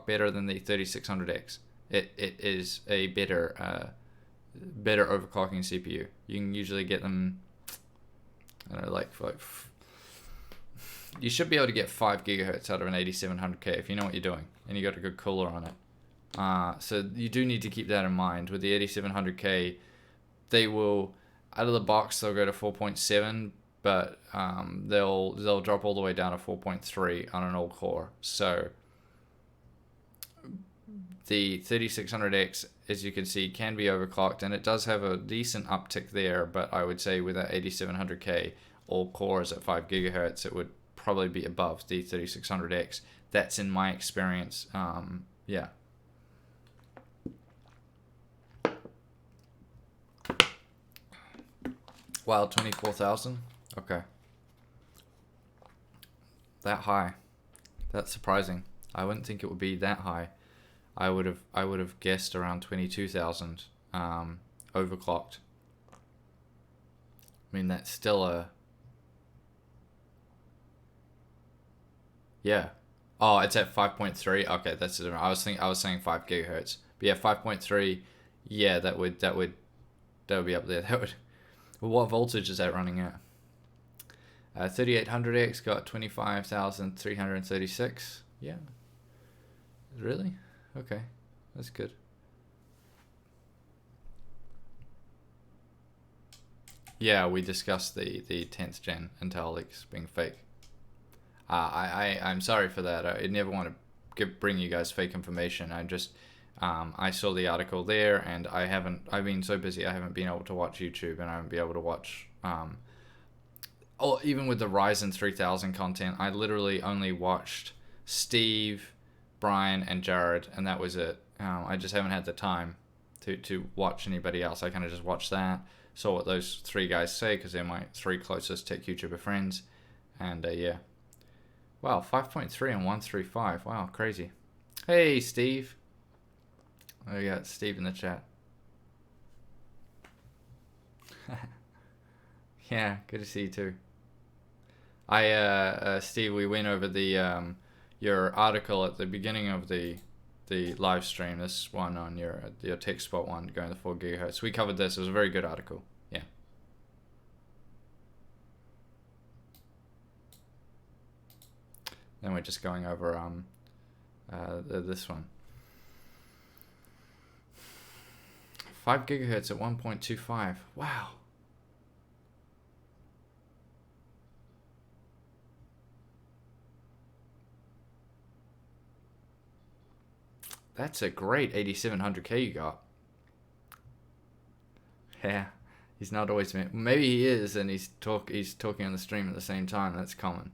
S1: better than the 3600X. It is a better overclocking CPU. You can usually get them, I don't know, like you should be able to get 5 gigahertz out of an 8700K if you know what you're doing and you got a good cooler on it. So you do need to keep that in mind. With the 8700K, they will, out of the box, they'll go to 4.7, but they'll drop all the way down to 4.3 on an all core. So the 3600X, as you can see, can be overclocked, and it does have a decent uptick there, but I would say with that 8700K, all cores at 5 gigahertz, it would probably be above the 3600X. That's in my experience. Yeah. Wow, 24,000? Okay. That high. That's surprising. I wouldn't think it would be that high. I would have guessed around 22,000 overclocked. I mean, that's still a... Yeah. Oh, it's at 5.3. Okay, that's it. I was saying 5 gigahertz. But yeah, 5.3. Yeah, that would be up there. That would. Well, what voltage is that running at? 3800X got 25,336. Yeah. Really? Okay, that's good. Yeah, we discussed the 10th gen Intel leaks being fake. I'm sorry for that. I never want to bring you guys fake information. I saw the article there, and I've been so busy I haven't been able to watch YouTube, and I haven't been able to watch even with the Ryzen 3000 content, I literally only watched Steve, Brian, and Jared, and that was it. I just haven't had the time to watch anybody else. I kind of just watched that, saw what those 3 guys say, because they're my 3 closest tech YouTuber friends, and yeah. Wow, 5.3 and 135. Wow, crazy. Hey, Steve. Oh, we got Steve in the chat. Yeah, good to see you too. Steve, we went over the your article at the beginning of the live stream. This one on your TechSpot one going to 4 gigahertz. We covered this. It was a very good article. Yeah. Then we're just going over this one. 5 gigahertz at 1.25. Wow. That's a great 8700K you got. Yeah, he's not always been. Maybe he is, and he's talking on the stream at the same time. That's common.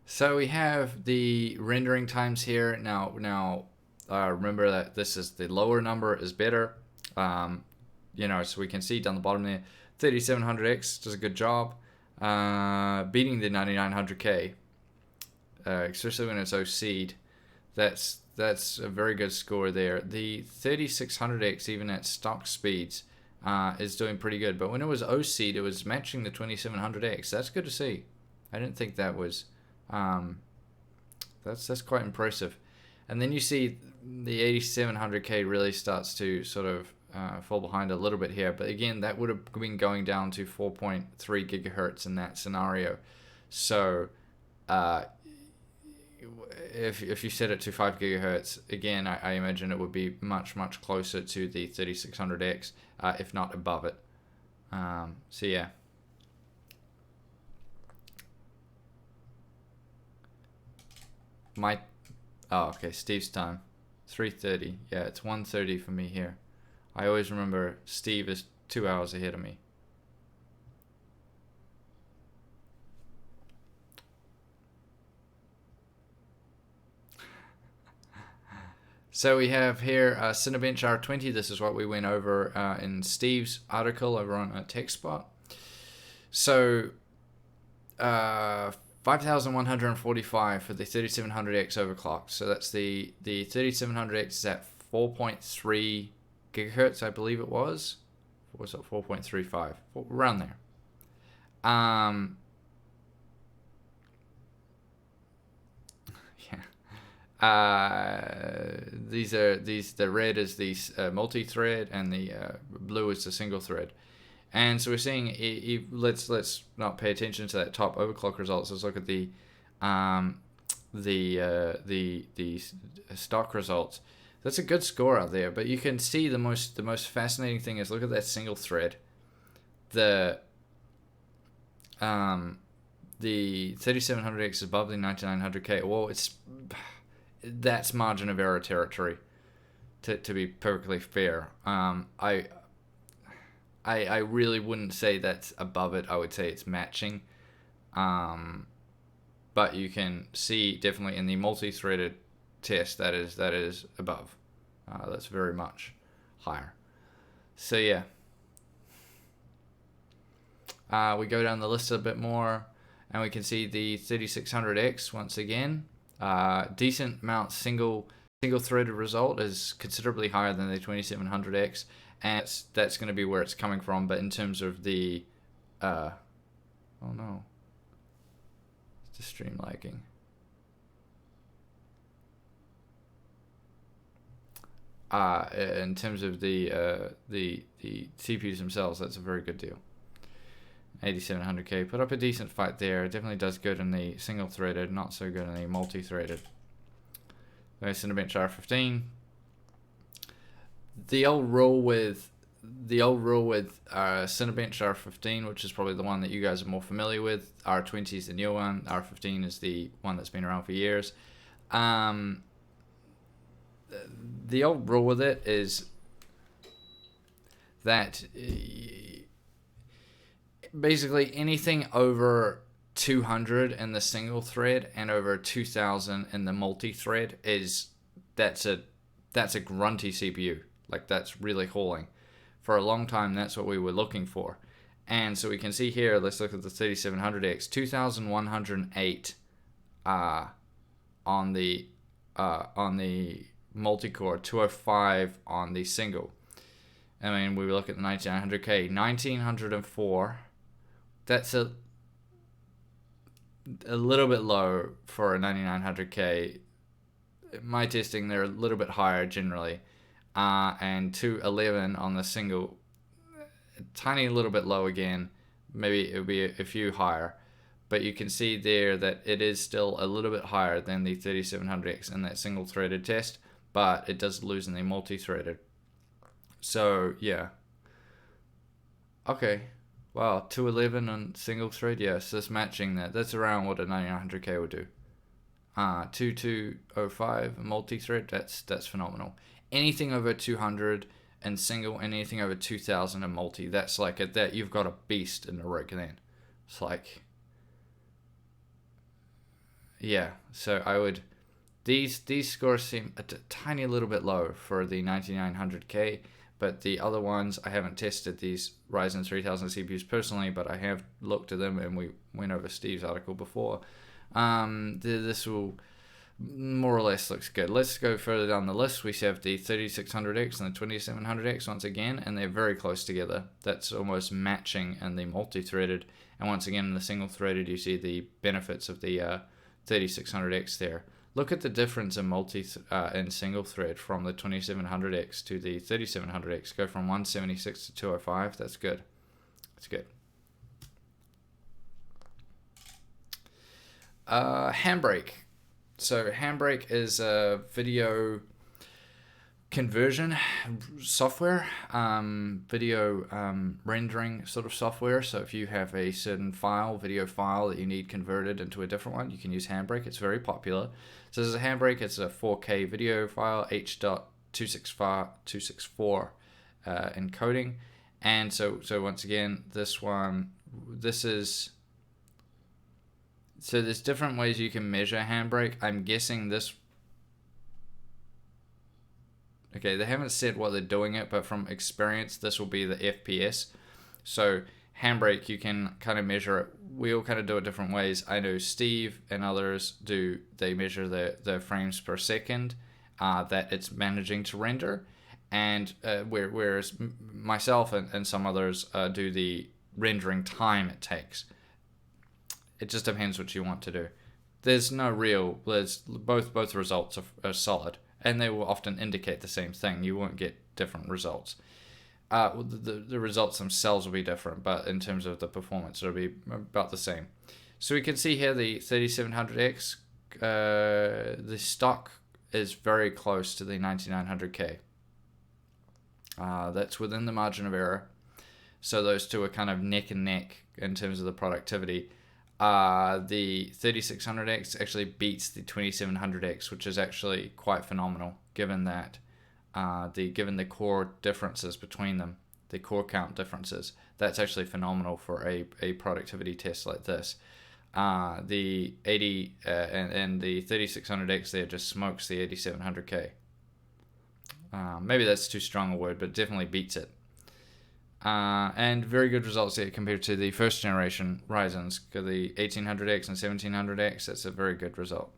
S1: So we have the rendering times here. Now remember that this is the lower number is better. You know, so we can see down the bottom there, 3700X does a good job beating the 9900K, especially when it's OC'd. That's a very good score there. The 3600X, even at stock speeds, is doing pretty good. But when it was OC'd, it was matching the 2700X. That's good to see. I didn't think that was... that's quite impressive. And then you see the 8700K really starts to sort of fall behind a little bit here. But again, that would have been going down to 4.3 gigahertz in that scenario. So if you set it to 5 gigahertz, again, I imagine it would be much, much closer to the 3600X, if not above it. So yeah. Oh, okay, Steve's time. 3:30. Yeah, it's 1:30 for me here. I always remember Steve is 2 hours ahead of me. So we have here Cinebench R20. This is what we went over in Steve's article over on TechSpot. So 5,145 for the 3700X overclocked. So that's the 3700X is at 4.3 gigahertz, I believe it was. What was it? 4.35, around there. The red is the multi-thread, and the blue is the single thread. And so we're seeing, let's not pay attention to that top overclock results. Let's look at the stock results. That's a good score out there, but you can see the most fascinating thing is look at that single thread. The 3700X is above the 9900K. Well, that's margin of error territory, to be perfectly fair. I really wouldn't say that's above it. I would say it's matching. But you can see definitely in the multi-threaded test that is above. That's very much higher. So yeah. We go down the list a bit more, and we can see the 3600X once again. Decent amount single threaded result is considerably higher than the 2700X, and that's going to be where it's coming from. But in terms of the oh no, it's the stream lagging. In terms of the CPUs themselves, that's a very good deal. 8700K put up a decent fight there. It definitely does good in the single threaded, not so good in the multi-threaded. There's Cinebench R15. The old rule with Cinebench R15, which is probably the one that you guys are more familiar with. R20 is the new one. R15 is the one that's been around for years. The old rule with it is that basically anything over 200 in the single thread and over 2000 in the multi-thread that's a grunty CPU. Like, that's really hauling. For a long time, that's what we were looking for. And so we can see here, let's look at the 3700X, 2108 on the multi-core, 205 on the single. I mean, we look at the 9900K, 1904. That's a little bit low for a 9900K. My testing, they're a little bit higher generally. And 211 on the single, a tiny little bit low again. Maybe it would be a few higher. But you can see there that it is still a little bit higher than the 3700X in that single threaded test. But it does lose in the multi-threaded. So, yeah. Okay. Wow, 211 on single thread, yes, that's matching that. That's around what a 9900K would do. 2205 multi-thread, that's phenomenal. Anything over 200 and single, anything over 2000 and multi, that's like that you've got a beast in the rig then. It's like, yeah. So I would, these scores seem a tiny little bit low for the 9900K. But the other ones, I haven't tested these Ryzen 3000 CPUs personally, but I have looked at them, and we went over Steve's article before. This will more or less looks good. Let's go further down the list. We have the 3600X and the 2700X once again, and they're very close together. That's almost matching in the multi-threaded, and once again in the single-threaded you see the benefits of the 3600X there. Look at the difference in in single thread from the 2700X to the 3700X. Go from 176 to 205. That's good. That's good. Handbrake. So Handbrake is a video conversion software, video rendering sort of software. So if you have a certain video file that you need converted into a different one, you can use Handbrake. It's very popular. So this is a Handbrake. It's a 4K video file, H.264 encoding. And so once again, so there's different ways you can measure Handbrake. I'm guessing this. Okay, they haven't said what they're doing it, but from experience, this will be the FPS. So Handbrake, you can kind of measure it. We all kind of do it different ways. I know Steve and others they measure the frames per second that it's managing to render. And whereas myself and some others do the rendering time it takes. It just depends what you want to do. There's both results are solid, and they will often indicate the same thing. You won't get different results. The results themselves will be different, but in terms of the performance, it'll be about the same. So we can see here the 3700X, the stock is very close to the 9900K. That's within the margin of error. So those two are kind of neck and neck in terms of the productivity. The 3600X actually beats the 2700X, which is actually quite phenomenal, given that given the core differences between them, the core count differences. That's actually phenomenal for a productivity test like this. The 80 and the 3600X there just smokes the 8700K. Maybe that's too strong a word, but it definitely beats it. And very good results here compared to the first generation Ryzen's, the 1800X and 1700X. That's a very good result.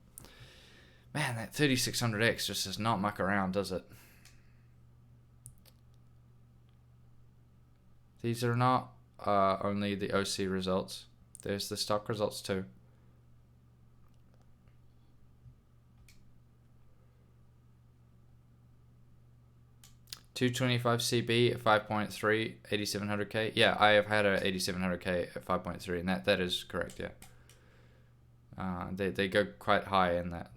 S1: Man, that 3600X just does not muck around, does it? These are not only the OC results. There's the stock results too. $225 CB at 5.3, 8700K. Yeah, I have had a 8700K at 5.3, and that is correct. Yeah, they go quite high in that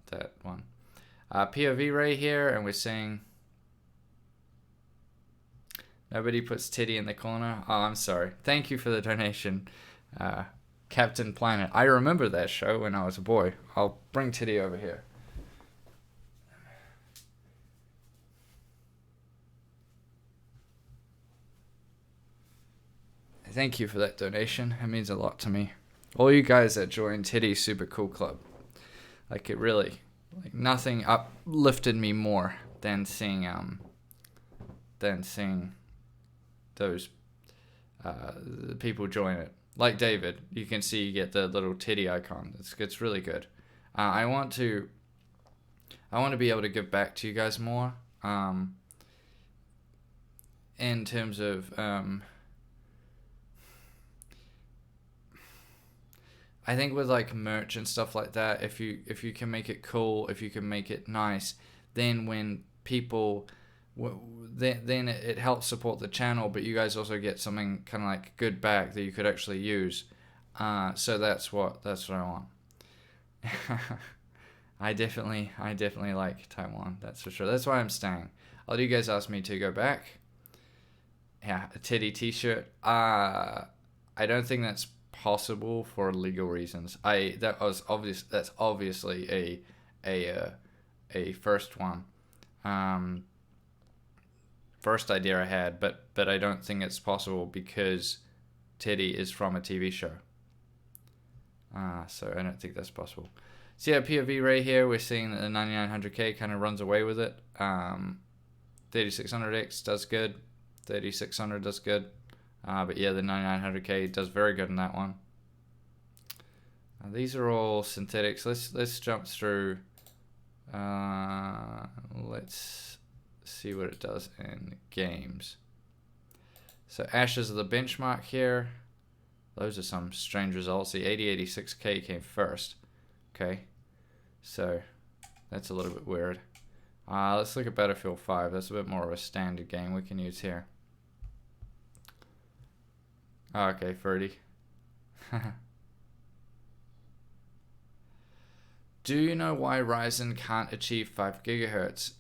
S1: one. POV Ray here, and we're seeing nobody puts Teddy in the corner. Oh, I'm sorry. Thank you for the donation, Captain Planet. I remember that show when I was a boy. I'll bring Teddy over here. Thank you for that donation. It means a lot to me. All you guys that joined Teddy's Super Cool Club. Like, it really, like, nothing uplifted me more than seeing those people join it. Like David, you can see you get the little Teddy icon. It's really good. I want to be able to give back to you guys more. In terms of I think with like merch and stuff like that, if you can make it cool, if you can make it nice, then when people, then it helps support the channel, but you guys also get something kind of like good back that you could actually use. So that's what I want. I definitely like Taiwan, that's for sure. That's why I'm staying. A lot of you guys asked me to go back. Yeah, a Teddy t-shirt. I don't think that's possible for legal reasons. That's obviously a first one. First idea I had, but I don't think it's possible because Teddy is from a TV show. So I don't think that's possible. So yeah, POV Ray here, we're seeing that the 9900K kind of runs away with it. 3600X does good. 3600 does good. But yeah, the 9900K does very good in that one. These are all synthetics. Let's jump through Let's see what it does in games. So Ashes are the benchmark here. Those are some strange results. The 8086K came first. Okay, so that's a little bit weird. Let's look at Battlefield 5. That's a bit more of a standard game we can use here. Okay, 30. Do you know why Ryzen can't achieve 5 gigahertz?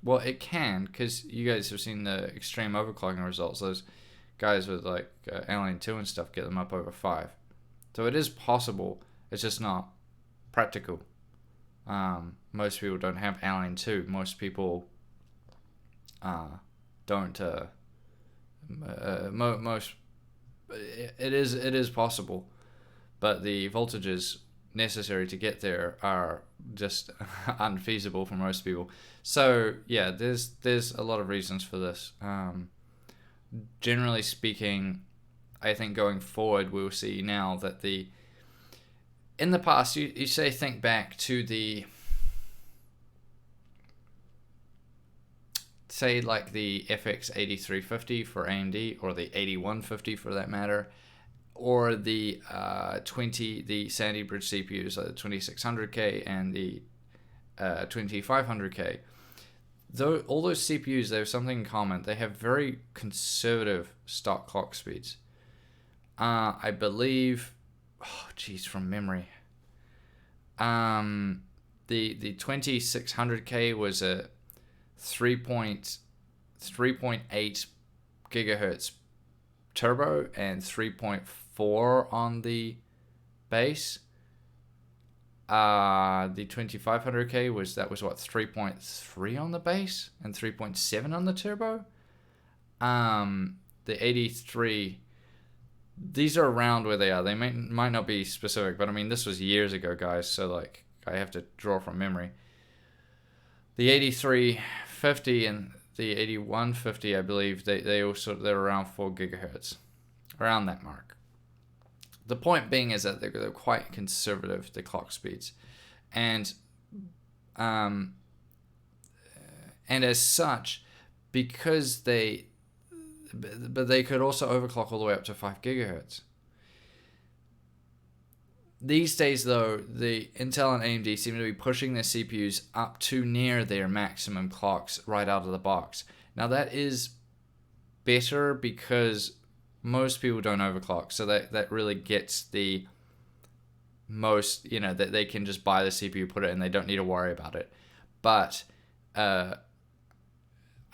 S1: Well, it can, because you guys have seen the extreme overclocking results. Those guys with like Alien 2 and stuff get them up over 5. So it is possible. It's just not practical. Most people don't have Alien 2. Most people don't. Most. It is possible, but the voltages necessary to get there are just unfeasible for most people. So yeah, there's a lot of reasons for this. Generally speaking, I think going forward we'll see now that in the past you say think back to the, say like the FX 8350 for AMD, or the 8150 for that matter, or the the Sandy Bridge CPUs like the 2600K and the 2500K. Though all those CPUs, they have something in common. They have very conservative stock clock speeds. I believe, from memory, the 2600K was a 3.8 gigahertz turbo and 3.4 on the base. The 2500K was what, 3.3 on the base and 3.7 on the turbo. The 83, these are around where they are. They might not be specific, but I mean this was years ago, guys. So like I have to draw from memory. The 8350 and the 8150, I believe, they're around 4 gigahertz, around that mark. The point being is that they're quite conservative, the clock speeds, and as such, because they could also overclock all the way up to 5 gigahertz. These days, though, the Intel and AMD seem to be pushing their CPUs up to near their maximum clocks right out of the box. Now, that is better because most people don't overclock, so that really gets the most, that they can just buy the CPU, put it in, they don't need to worry about it. But I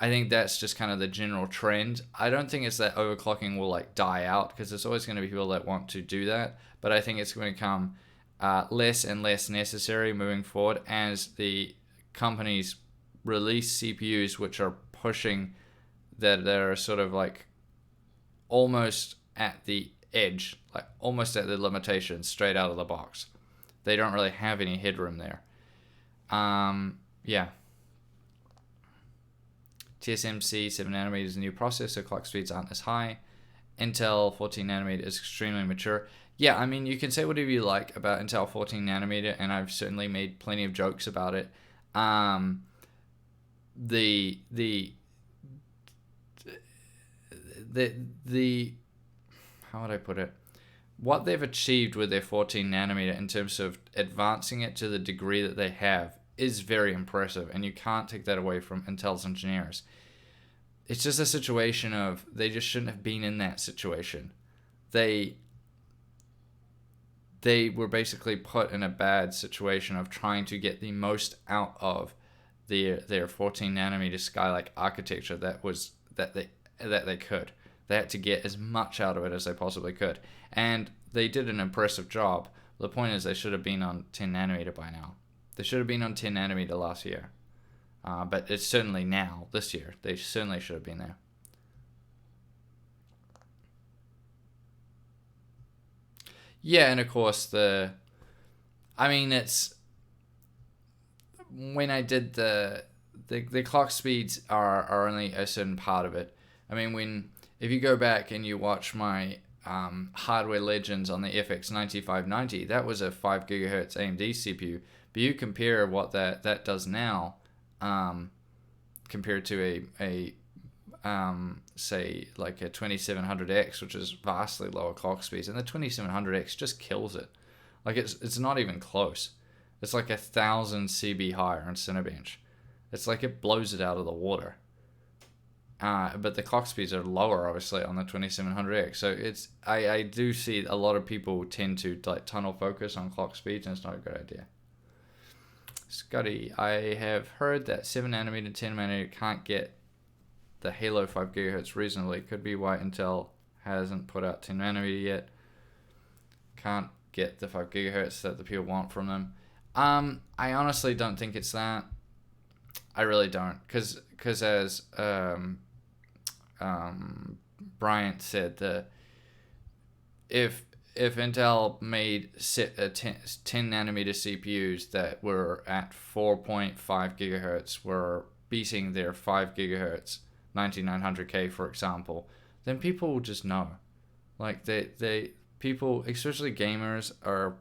S1: think that's just kind of the general trend. I don't think it's that overclocking will like die out, because there's always going to be people that want to do that. But I think it's going to become less and less necessary moving forward as the companies release CPUs which are pushing that are sort of like almost at the edge, like almost at the limitation straight out of the box. They don't really have any headroom there. Yeah. TSMC 7nm is a new processor, so clock speeds aren't as high. Intel 14nm is extremely mature. Yeah, I mean, you can say whatever you like about Intel 14nm, and I've certainly made plenty of jokes about it. The how would I put it? What they've achieved with their 14nm in terms of advancing it to the degree that they have is very impressive, and you can't take that away from Intel's engineers. It's just a situation of they just shouldn't have been in that situation. They were basically put in a bad situation of trying to get the most out of their 14nm Skylake architecture that they could. They had to get as much out of it as they possibly could, and they did an impressive job. The point is, they should have been on 10nm by now. They should have been on 10nm last year, but it's certainly now, this year. They certainly should have been there. Yeah, and of course it's when I did the clock speeds are only a certain part of it. I mean, if you go back and you watch my Hardware Legends on the FX 9590, that was a 5 gigahertz AMD CPU. But you compare what that does now, compared to a say like a 2700X, which is vastly lower clock speeds, and the 2700X just kills it. Like it's not even close. It's like 1,000 CB higher on Cinebench. It's like it blows it out of the water. But the clock speeds are lower, obviously, on the 2700X. So I do see a lot of people tend to like tunnel focus on clock speeds, and it's not a good idea. Scotty, I have heard that 7nm, 10nm can't get the Halo 5 GHz reasonably. Could be why Intel hasn't put out 10nm yet. Can't get the 5 GHz that the people want from them. I honestly don't think it's that. I really don't, because as Bryant said, if Intel made 10 nanometer CPUs that were at 4.5 gigahertz were beating their 5 gigahertz 9900K, for example, then people will just know. Like people, especially gamers, are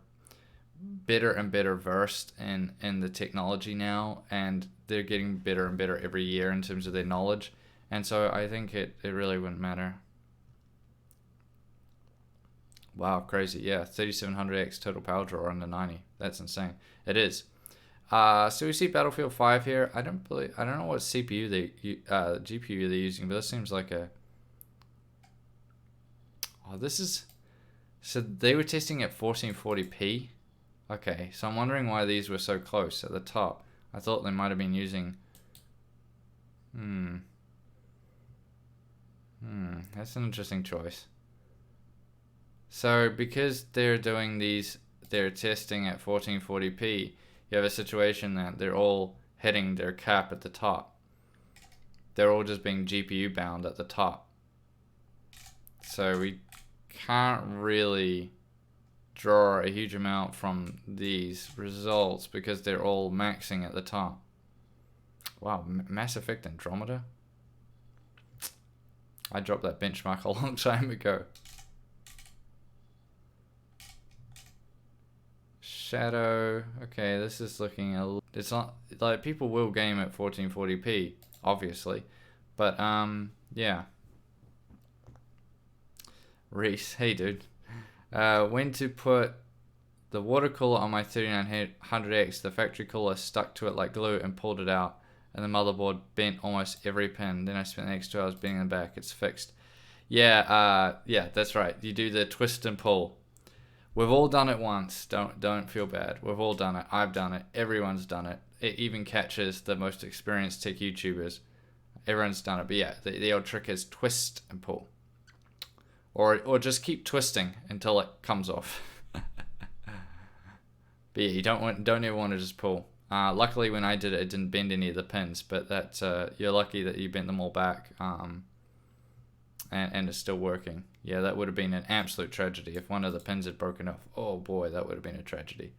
S1: better and better versed in the technology now, and they're getting better and better every year in terms of their knowledge, and so I think it really wouldn't matter. Wow, crazy. Yeah, 3700X total power draw under 90. That's insane. It is. So we see Battlefield 5 here. I don't know what GPU they're using, but this seems like a... Oh, this is... So they were testing at 1440p. Okay, so I'm wondering why these were so close at the top. I thought they might have been using... That's an interesting choice. So because they're doing they're testing at 1440p, you have a situation that they're all hitting their cap at the top. They're all just being GPU bound at the top. So we can't really draw a huge amount from these results because they're all maxing at the top. Wow, Mass Effect Andromeda? I dropped that benchmark a long time ago. Shadow. Okay, this is looking a little... It's not... Like, people will game at 1440p, obviously. But, yeah. Reese, hey dude. When to put the water cooler on my 3900X, the factory cooler stuck to it like glue and pulled it out, and the motherboard bent almost every pin. Then I spent the next 2 hours bending it back. It's fixed. Yeah, yeah, that's right. You do the twist and pull. We've all done it once. Don't feel bad. We've all done it. I've done it. Everyone's done it. It even catches the most experienced tech YouTubers. Everyone's done it. But yeah, the old trick is twist and pull. Or just keep twisting until it comes off. But yeah, you don't ever want to just pull. Luckily, when I did it, it didn't bend any of the pins. But that you're lucky that you bent them all back. And it's still working. Yeah, that would have been an absolute tragedy if one of the pins had broken off. Oh boy, that would have been a tragedy.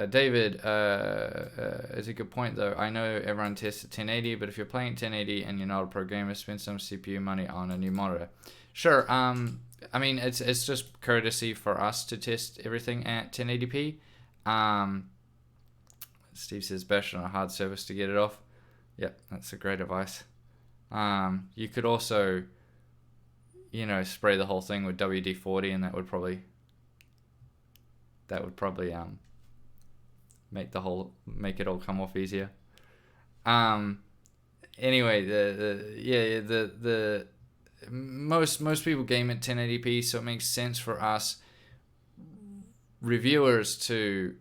S1: David, it's a good point though. I know everyone tests at 1080, but if you're playing 1080 and you're not a pro gamer, spend some CPU money on a new monitor. Sure. I mean, it's just courtesy for us to test everything at 1080p. Steve says bash on a hard surface to get it off. Yep, that's a great advice. You could also, you know, spray the whole thing with WD-40, and that would probably make it all come off easier. Anyway, the most people game at 1080p, so it makes sense for us reviewers to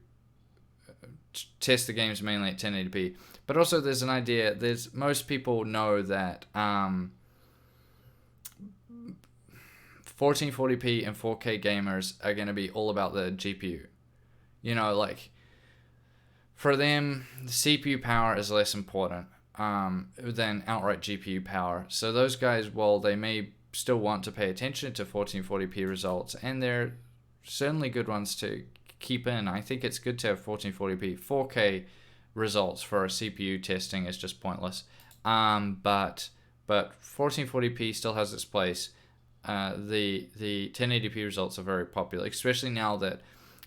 S1: test the games mainly at 1080p. But also there's an idea, most people know that 1440p and 4K gamers are going to be all about the GPU. You know, like, for them, the CPU power is less important than outright GPU power. So those guys, while they may still want to pay attention to 1440p results, and they're certainly good ones to keep in, I think it's good to have 1440p. 4K results for a CPU testing is just pointless. But 1440p still has its place. the 1080p results are very popular, especially now that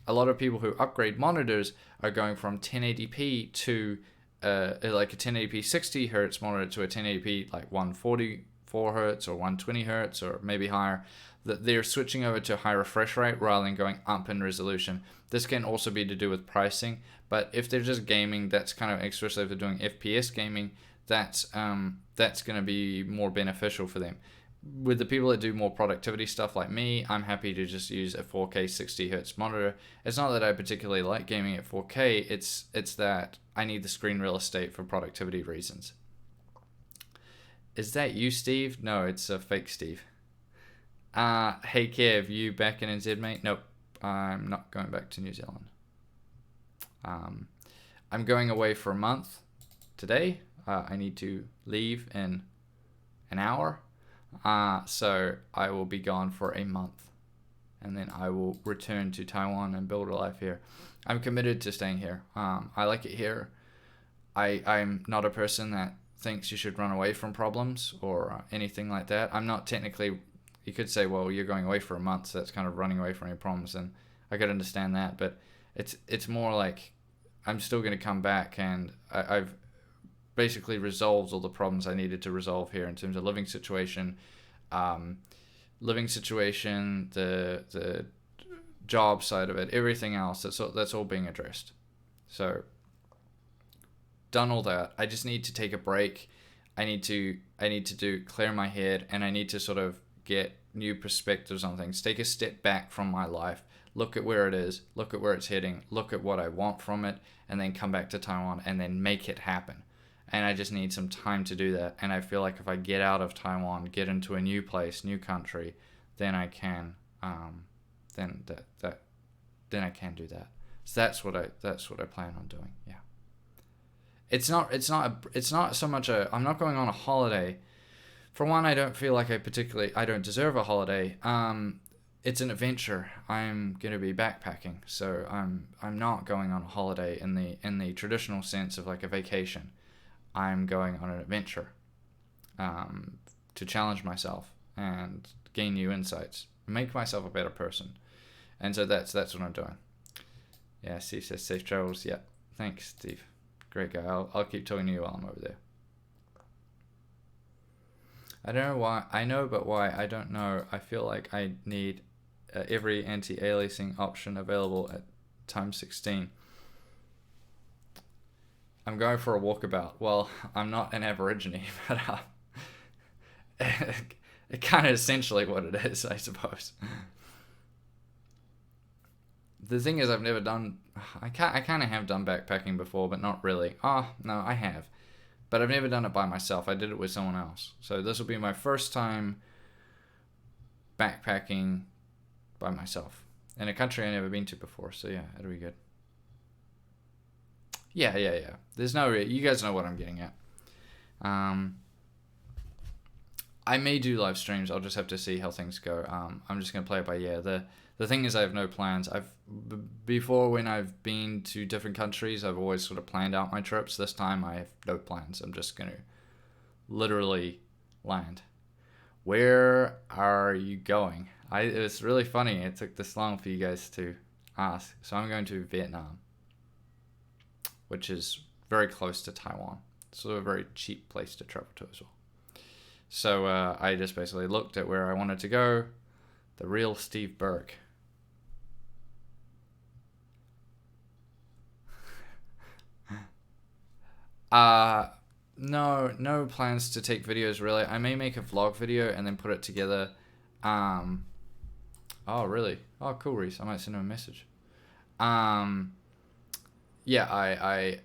S1: a lot of people who upgrade monitors are going from 1080p to like a 1080p 60 hertz monitor to a 1080p like 144 hertz or 120 hertz or maybe higher. That they're switching over to high refresh rate rather than going up in resolution. This can also be to do with pricing, but if they're just gaming, that's kind of, especially if they're doing FPS gaming, that's going to be more beneficial for them. With the people that do more productivity stuff like me, I'm happy to just use a 4K 60 hertz monitor. It's not that I particularly like gaming at 4K, it's that I need the screen real estate for productivity reasons. Is that you, Steve? No, it's a fake Steve. Hey Kev, you back in NZ, mate? Nope, I'm not going back to New Zealand. I'm going away for a month today. I need to leave in an hour. So I will be gone for a month, and then I will return to Taiwan and build a life here. I'm committed to staying here. I like it here. I'm not a person that thinks you should run away from problems or anything like that. I'm not technically, you could say, well, you're going away for a month, so that's kind of running away from any problems, and I could understand that, but it's more like I'm still going to come back, and I've basically resolved all the problems I needed to resolve here in terms of living situation, the job side of it, everything else. That's all being addressed. So done all that. I just need to take a break. I need to clear my head, and I need to sort of get new perspectives on things. Take a step back from my life. Look at where it is. Look at where it's heading. Look at what I want from it, and then come back to Taiwan and then make it happen. And I just need some time to do that. And I feel like if I get out of Taiwan, get into a new place, new country, then I can, then I can do that. So that's what I plan on doing. Yeah. It's not so much I'm not going on a holiday. For one, I don't feel like I don't deserve a holiday. It's an adventure. I'm gonna be backpacking, so I'm not going on a holiday in the traditional sense of like a vacation. I'm going on an adventure to challenge myself and gain new insights, make myself a better person. And so that's what I'm doing. Yeah, Steve says safe travels. Yeah, thanks, Steve. Great guy. I'll keep talking to you while I'm over there. I don't know why. I know, but why? I don't know. I feel like I need every anti-aliasing option available at times 16. I'm going for a walkabout. Well, I'm not an Aborigine, but it kind of essentially what it is, I suppose. The thing is, I've never done. I kind of have done backpacking before, but not really. Oh no, I have, but I've never done it by myself. I did it with someone else. So this will be my first time backpacking by myself in a country I've never been to before. So yeah, it'll be good. Yeah. There's no. You guys know what I'm getting at. I may do live streams. I'll just have to see how things go. I'm just gonna play it by ear. The thing is, I have no plans. Before when I've been to different countries, I've always sort of planned out my trips. This time I have no plans. I'm just gonna literally land. Where are you going? It's really funny. It took this long for you guys to ask. So I'm going to Vietnam, which is very close to Taiwan. So a very cheap place to travel to as well. So I just basically looked at where I wanted to go. The real Steve Burke. No plans to take videos really. I may make a vlog video and then put it together. Oh really? Oh cool, Reese. I might send him a message. Yeah, I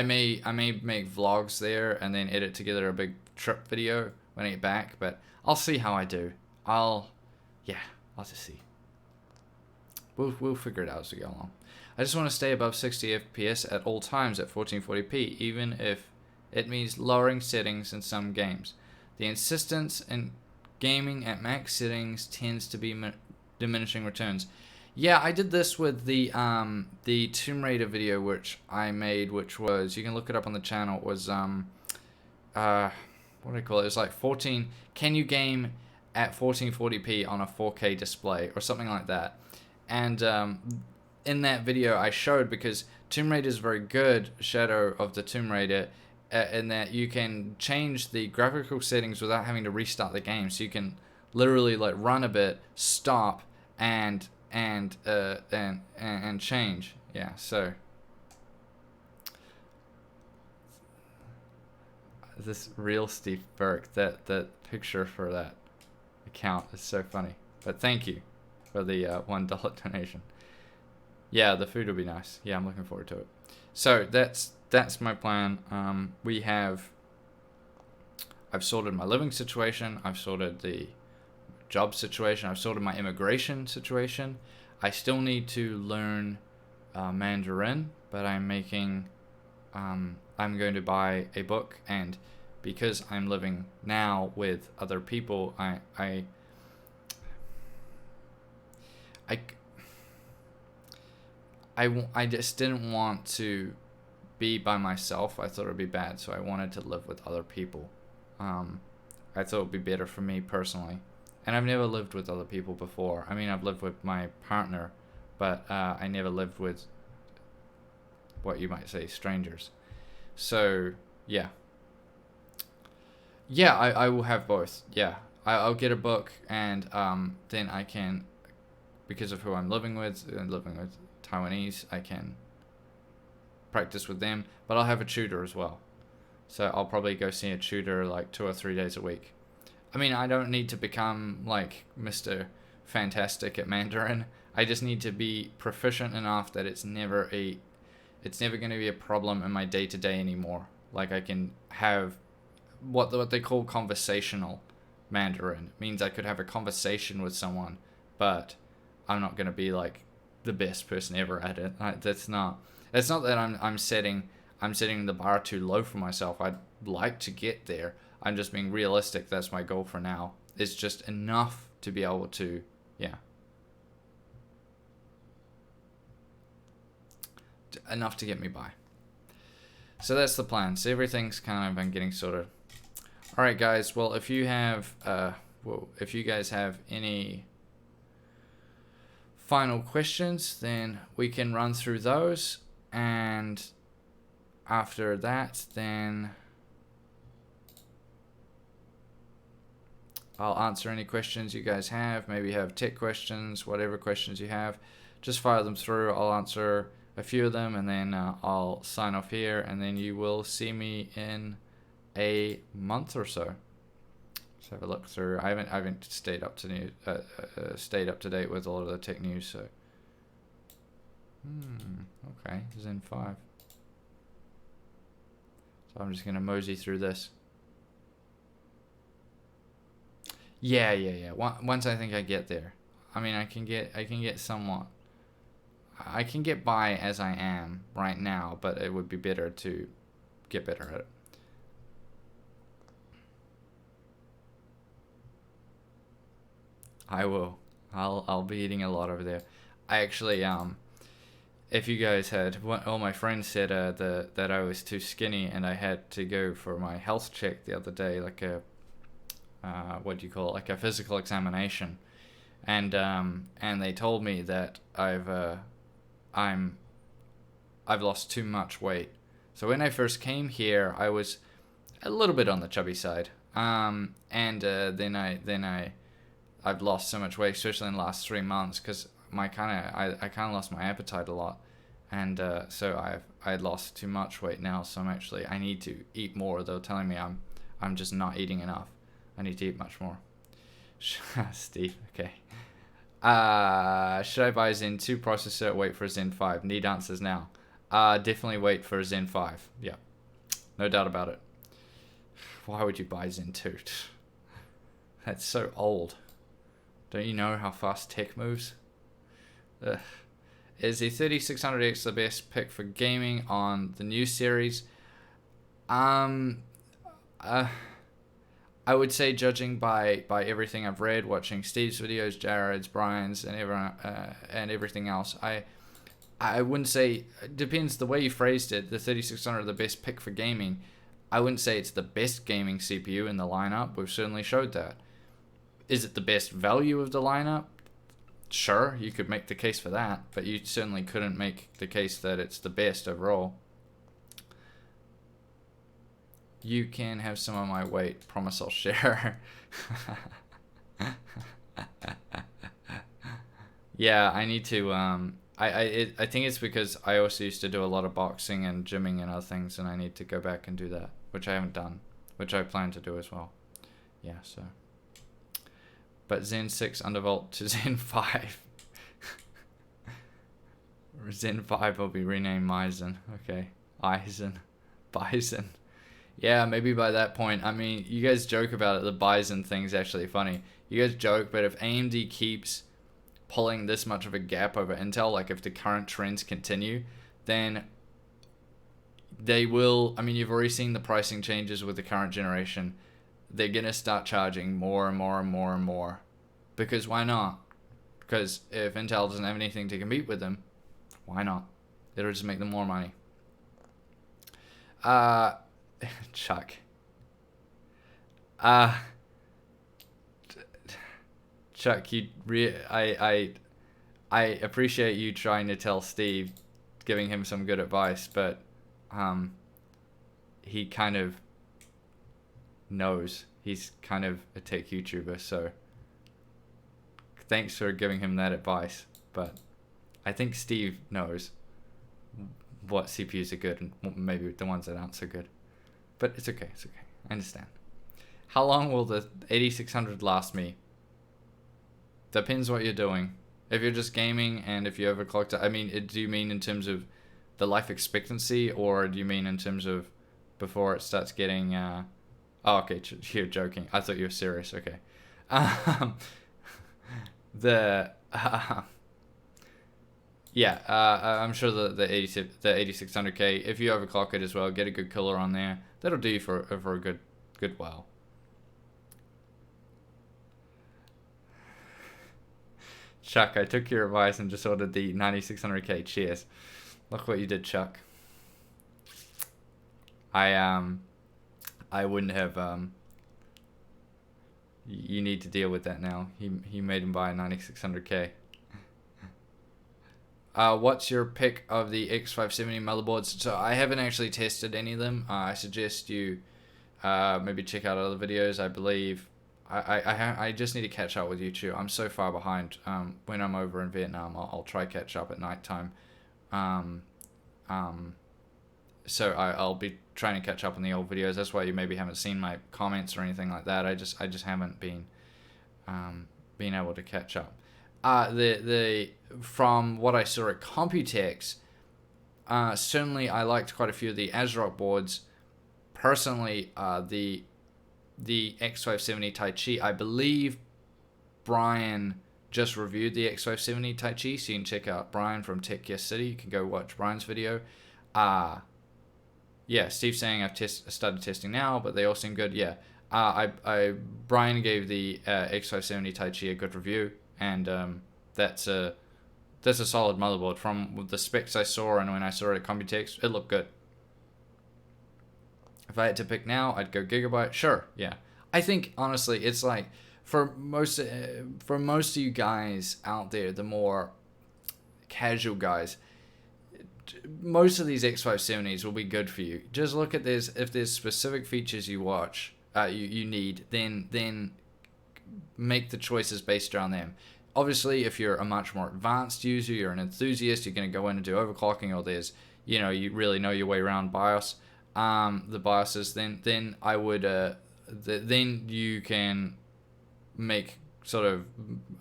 S1: may make vlogs there and then edit together a big trip video when I get back, but I'll see how I do. I'll just see. We'll figure it out as we go along. I just want to stay above 60 FPS at all times at 1440p, even if it means lowering settings in some games. The insistence in gaming at max settings tends to be diminishing returns. Yeah, I did this with the Tomb Raider video which I made, which was, you can look it up on the channel. It was what do I call it? It was like 14. Can you game at 1440p on a 4K display or something like that? And in that video I showed, because Tomb Raider is very good, Shadow of the Tomb Raider, in that you can change the graphical settings without having to restart the game. So you can literally like run a bit, stop, and change. Yeah, so this real Steve Burke, that picture for that account is so funny. But thank you for the $1 donation. Yeah, the food will be nice. Yeah, I'm looking forward to it. So that's my plan. I've sorted my living situation. I've sorted the job situation. I've sorted my immigration situation. I still need to learn Mandarin, but I'm going to buy a book, and because I'm living now with other people, I just didn't want to be by myself. I thought it would be bad, so I wanted to live with other people. I thought it would be better for me personally. And I've never lived with other people before. I mean, I've lived with my partner, but I never lived with what you might say strangers. So, yeah. Yeah, I will have both. Yeah, I'll get a book, and then I can, because of who I'm living with Taiwanese, I can practice with them, but I'll have a tutor as well. So I'll probably go see a tutor like 2 or 3 days a week. I mean, I don't need to become like Mr. Fantastic at Mandarin. I just need to be proficient enough that it's never going to be a problem in my day-to-day anymore. Like, I can have what they call conversational Mandarin. It means I could have a conversation with someone, but I'm not going to be like the best person ever at it. That's not that I'm setting the bar too low for myself. I'd like to get there. I'm just being realistic. That's my goal for now. It's just enough to be able to, yeah. Enough to get me by. So that's the plan. So everything's kind of been getting sorted. All right, guys. Well, if you guys have any final questions, then we can run through those, and after that, then I'll answer any questions you guys have. Maybe you have tech questions, whatever questions you have, just fire them through. I'll answer a few of them, and then I'll sign off here, and then you will see me in a month or so. Let's have a look through. I haven't stayed up to date with a lot of the tech news. So, okay, Zen 5. So I'm just gonna mosey through this. Yeah. Once I think I get there, I mean, I can get somewhat. I can get by as I am right now, but it would be better to get better at it. I will. I'll be eating a lot over there. I actually if you guys had, all my friends said that I was too skinny, and I had to go for my health check the other day, like a what do you call it, like a physical examination, and they told me that I've lost too much weight. So when I first came here, I was a little bit on the chubby side, and then I've lost so much weight, especially in the last 3 months, because I kind of lost my appetite a lot, and so I lost too much weight now. So I need to eat more. They're telling me I'm just not eating enough. I need to eat much more. Steve, okay. Should I buy a Zen 2 processor or wait for a Zen 5? Need answers now. Definitely wait for a Zen 5. Yeah, no doubt about it. Why would you buy Zen 2? That's so old. Don't you know how fast tech moves? Ugh. Is the 3600X the best pick for gaming on the new series? I would say, judging by everything I've read, watching Steve's videos, Jared's, Brian's, and everyone and everything else, I wouldn't say. It depends the way you phrased it. The 3600 the best pick for gaming. I wouldn't say it's the best gaming CPU in the lineup. We've certainly showed that. Is it the best value of the lineup? Sure, you could make the case for that, but you certainly couldn't make the case that it's the best overall. You can have some of my weight. Promise I'll share. Yeah, I need to. I think it's because I also used to do a lot of boxing and gymming and other things, and I need to go back and do that, which I haven't done, which I plan to do as well. Yeah, so. But Zen 6 undervolt to Zen 5. Zen 5 will be renamed Ryzen. Okay. Ryzen. Bison. Yeah, maybe by that point. I mean, you guys joke about it. The Bison thing's actually funny. You guys joke, but if AMD keeps pulling this much of a gap over Intel, like if the current trends continue, then they will. I mean, you've already seen the pricing changes with the current generation. They're going to start charging more and more and more and more. Because why not? Because if Intel doesn't have anything to compete with them, why not? It'll just make them more money. Chuck. Chuck, I appreciate you trying to tell Steve, giving him some good advice, but he kind of knows. He's kind of a tech YouTuber, so thanks for giving him that advice. But I think Steve knows what CPUs are good and maybe the ones that aren't so good. But it's okay, it's okay. I understand. How long will the 8600 last me? Depends what you're doing. If you're just gaming and if you overclocked it, I mean, do you mean in terms of the life expectancy, or do you mean in terms of before it starts getting... Oh, okay, you're joking. I thought you were serious. Okay. Yeah, I'm sure the 8600K, if you overclock it as well, get a good cooler on there, that'll do you for a good while. Chuck, I took your advice and just ordered the 9600K. Cheers. Look what you did, Chuck. I wouldn't have. You need to deal with that now. He made him buy a 9600K. What's your pick of the X570 motherboards? So I haven't actually tested any of them. I suggest you maybe check out other videos. I believe I just need to catch up with YouTube. I'm so far behind. When I'm over in Vietnam, I'll try catch up at nighttime. So I'll be trying to catch up on the old videos. That's why you maybe haven't seen my comments or anything like that. I just haven't been able to catch up. From what I saw at Computex, certainly I liked quite a few of the ASRock boards. Personally, the X570 Tai Chi, I believe Brian just reviewed the X570 Tai Chi, so you can check out Brian from Tech Yes City. You can go watch Brian's video. Yeah, Steve's saying I've started testing now, but they all seem good. Yeah, Brian gave the X570 Tai Chi a good review, and that's a solid motherboard. From the specs I saw and when I saw it at Computex, it looked good. If I had to pick now, I'd go Gigabyte. Sure, yeah. I think honestly, it's like for most of you guys out there, the more casual guys, most of these X570s will be good for you. Just look at this. If there's specific features you need, then make the choices based around them. Obviously, if you're a much more advanced user, you're an enthusiast, you're going to go in and do overclocking, or there's, you really know your way around BIOS, the BIOSes, then I would, then you can make sort of,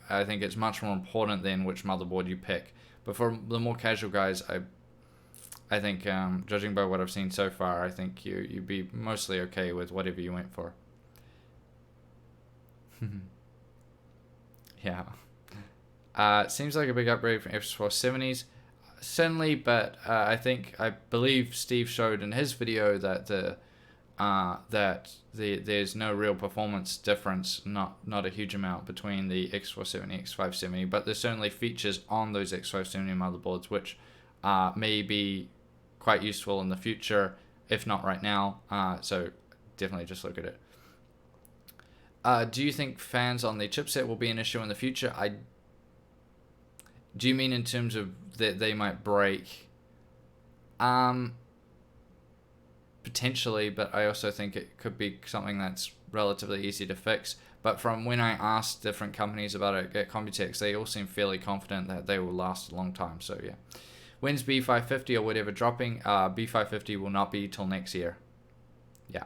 S1: I think it's much more important than which motherboard you pick. But for the more casual guys, I think, judging by what I've seen so far, I think you'd be mostly okay with whatever you went for. Yeah. Seems like a big upgrade from X470s. Certainly, but I believe Steve showed in his video that there's no real performance difference, not a huge amount between the X470 X570, but there's certainly features on those X570 motherboards which may be quite useful in the future, if not right now. So definitely just look at it. Do you think fans on the chipset will be an issue in the future? Do you mean in terms of that they might break? Potentially, but I also think it could be something that's relatively easy to fix. But from when I asked different companies about it at Computex, they all seem fairly confident that they will last a long time. So yeah. When's B550 or whatever dropping? B550 will not be till next year. Yeah.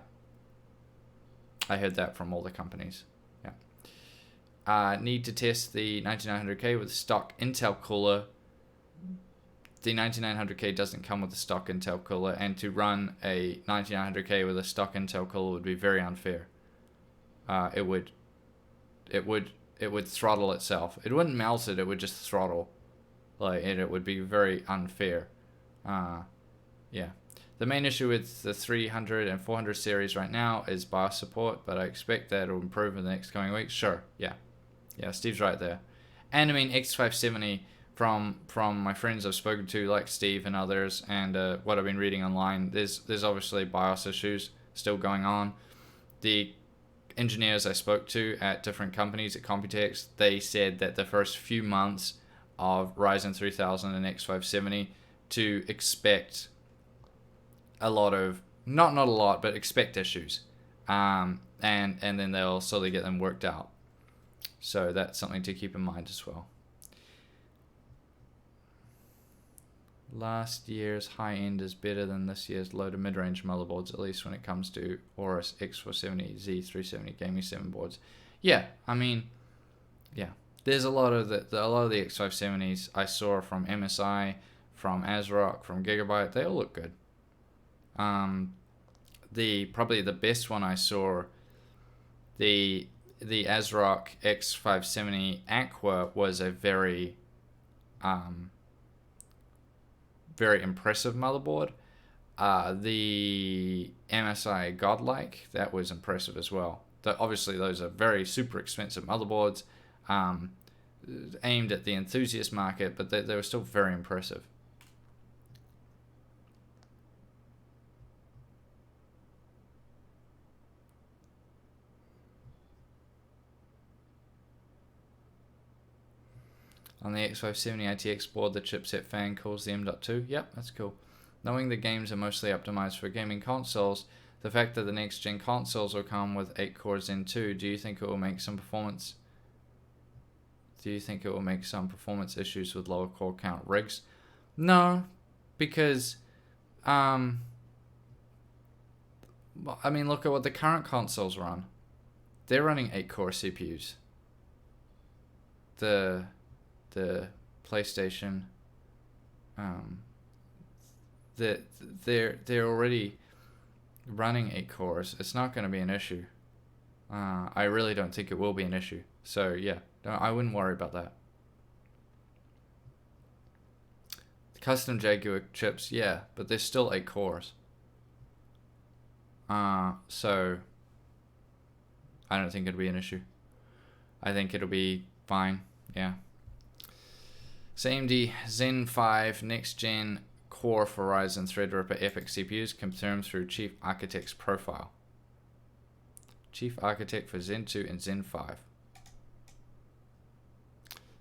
S1: I heard that from all the companies. Yeah. Need to test the 9900K with stock Intel cooler. The 9900K doesn't come with a stock Intel cooler, and to run a 9900K with a stock Intel cooler would be very unfair. It would throttle itself. It wouldn't melt it. It would just throttle. It would be very unfair. Yeah. The main issue with the 300 and 400 series right now is BIOS support, but I expect that will improve in the next coming weeks. Sure. Yeah. Yeah. Steve's right there. And I mean X570 from my friends I've spoken to, like Steve and others, and what I've been reading online. There's obviously BIOS issues still going on. The engineers I spoke to at different companies at Computex, they said that the first few months of Ryzen 3000 and X570 to expect a lot of, not a lot, but expect issues. And then they'll slowly get them worked out. So that's something to keep in mind as well. Last year's high end is better than this year's low to mid range motherboards, at least when it comes to Aorus X470, Z370 Gaming 7 boards. Yeah, I mean, yeah, there's a lot of the X570s I saw from MSI, from ASRock, from Gigabyte. They all look good. Probably the best one I saw, the ASRock X570 Aqua was a very impressive motherboard. The MSI Godlike, that was impressive as well. Obviously, those are very super expensive motherboards, aimed at the enthusiast market, but they were still very impressive. On the X570 ITX board, the chipset fan calls the M.2. Yep, that's cool. Knowing the games are mostly optimized for gaming consoles, the fact that the next gen consoles will come with 8 cores Zen 2, do you think it will make some performance issues with lower core count rigs? No, because I mean, look at what the current consoles run. They're running 8 core CPUs. The PlayStation, they're already running 8 cores. It's not going to be an issue. I really don't think it will be an issue. So yeah, I wouldn't worry about that. Custom Jaguar chips, yeah, but they're still 8 cores. So I don't think it'll be an issue. I think it'll be fine. Yeah. AMD Zen 5 next gen core for Ryzen Threadripper EPYC CPUs confirmed through Chief Architect's profile. Chief Architect for Zen 2 and Zen 5.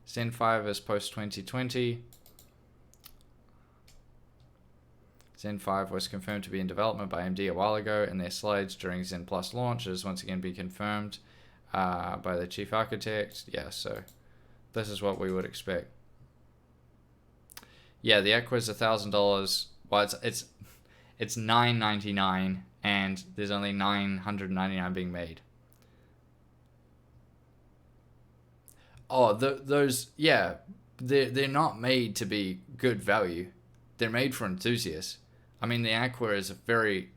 S1: Zen 5 is post 2020. Zen 5 was confirmed to be in development by AMD a while ago, and their slides during Zen Plus launch has once again been confirmed by the Chief Architect. Yeah, so this is what we would expect. Yeah, the Aqua is $1,000. Well, it's $999, and there's only 999 being made. Oh, those, yeah, they're not made to be good value. They're made for enthusiasts. I mean, the Aqua is a very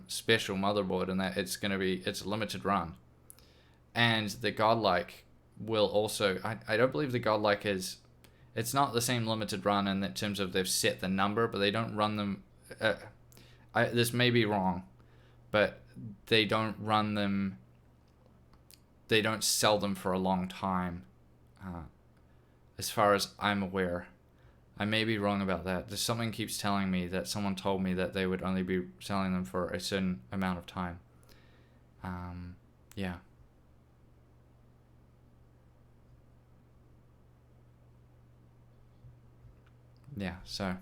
S1: special motherboard in that it's a limited run, and the Godlike will also. I don't believe the Godlike is. It's not the same limited run in terms of they've set the number, but they don't run them. This may be wrong, but they don't run them. They don't sell them for a long time, as far as I'm aware. I may be wrong about that. There's something keeps telling me that someone told me that they would only be selling them for a certain amount of time. Yeah. Yeah, so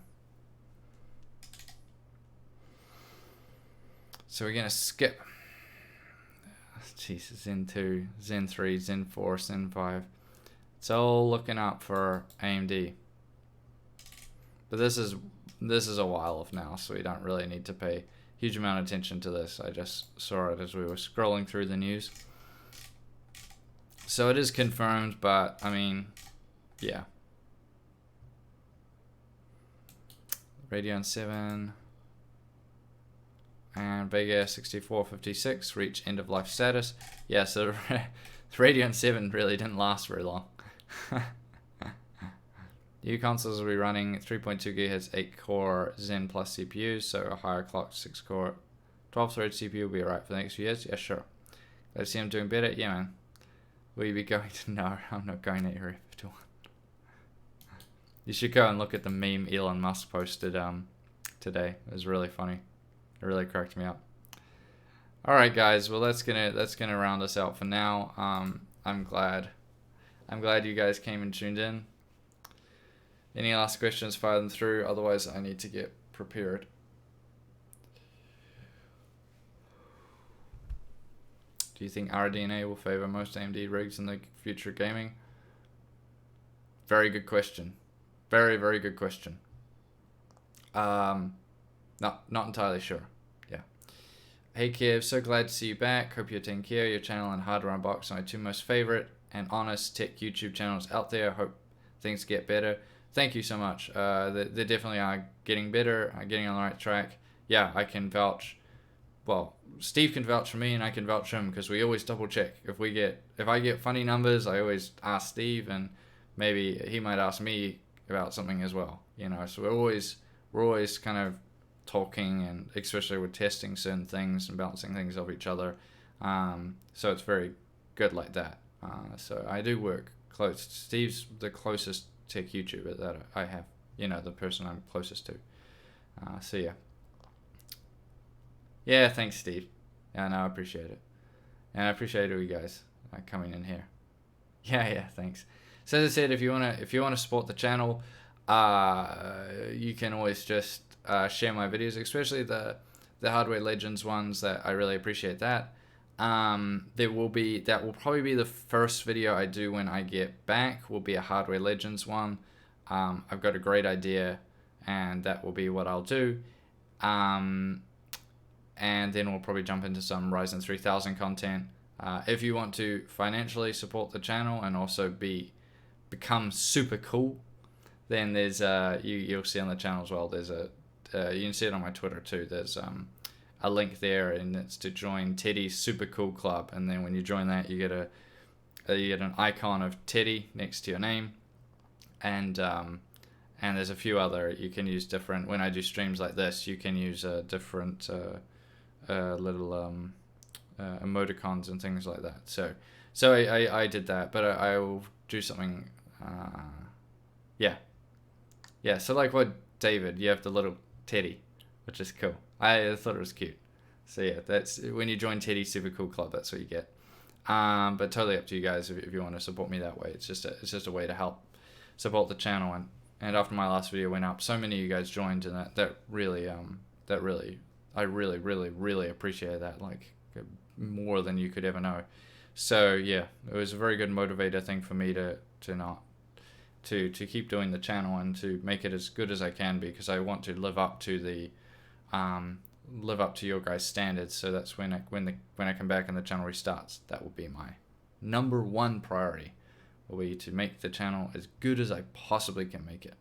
S1: we're gonna skip Jesus, Zen 2, Zen 3, Zen 4, Zen 5. It's all looking up for AMD. But this is a while off now, so we don't really need to pay a huge amount of attention to this. I just saw it as we were scrolling through the news. So it is confirmed, but I mean, yeah. Radeon 7 and Vega 6456 reach end of life status. Yeah, so the Radeon 7 really didn't last very long. New consoles will be running 3.2 GHz 8-core Zen Plus CPUs, so a higher clock 6-core 12-thread CPU will be alright for the next few years. Yeah, sure. Glad to see I'm doing better. Yeah, man. Will you be going to? No, I'm not going to Area 51. You should go and look at the meme Elon Musk posted today. It was really funny. It really cracked me up. All right, guys. Well, that's gonna round us out for now. I'm glad you guys came and tuned in. Any last questions, fire them through. Otherwise, I need to get prepared. Do you think RDNA will favor most AMD rigs in the future gaming? Very good question. Very, very good question. Not entirely sure. Yeah. Hey Kev, so glad to see you back. Hope you're taking care. Your channel and Hardware Unbox are my two most favorite and honest tech YouTube channels out there. Hope things get better. Thank you so much. They definitely are getting better, getting on the right track. Yeah, I can vouch. Well, Steve can vouch for me, and I can vouch for him because we always double check. If I get funny numbers, I always ask Steve, and maybe he might ask me about something as well. You know, so we're always kind of talking, and especially with testing certain things and bouncing things off each other. So it's very good like that. So I do work close. Steve's the closest tech YouTuber that I have, you know, the person I'm closest to. So yeah, thanks Steve. Yeah, no, I appreciate it, and I appreciate all you guys coming in here. Yeah, thanks. So as I said, if you wanna support the channel, you can always just share my videos, especially the Hardware Legends ones. That I really appreciate that. That will probably be the first video I do when I get back. Will be a Hardware Legends one. I've got a great idea, and that will be what I'll do. And then we'll probably jump into some Ryzen 3000 content. If you want to financially support the channel and also become super cool, then there's you'll see on the channel as well. There's you can see it on my Twitter too. There's a link there, and it's to join Teddy's Super Cool Club. And then when you join that, you get an icon of Teddy next to your name, and there's a few other, you can use different. When I do streams like this, you can use different little emoticons and things like that. So I did that, but I will do something. Yeah. So like what David, you have the little Teddy, which is cool. I thought it was cute. So yeah, that's when you join Teddy's Super Cool Club. That's what you get. But totally up to you guys if you want to support me that way. It's just a way to help support the channel. And after my last video went up, so many of you guys joined, and that really I really appreciate that, like more than you could ever know. So yeah, it was a very good motivator thing for me to keep doing the channel and to make it as good as I can, because I want to live up to your guys' standards. So that's when I come back and the channel restarts, that will be my number one priority, will be to make the channel as good as I possibly can make it.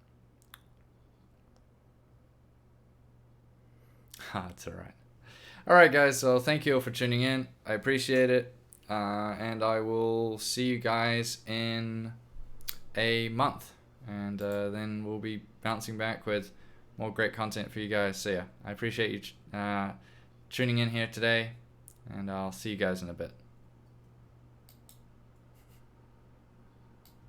S1: It's all right guys, so thank you all for tuning in. I appreciate it, and I will see you guys in a month, and then we'll be bouncing back with more great content for you guys. So yeah, I appreciate you tuning in here today, and I'll see you guys in a bit.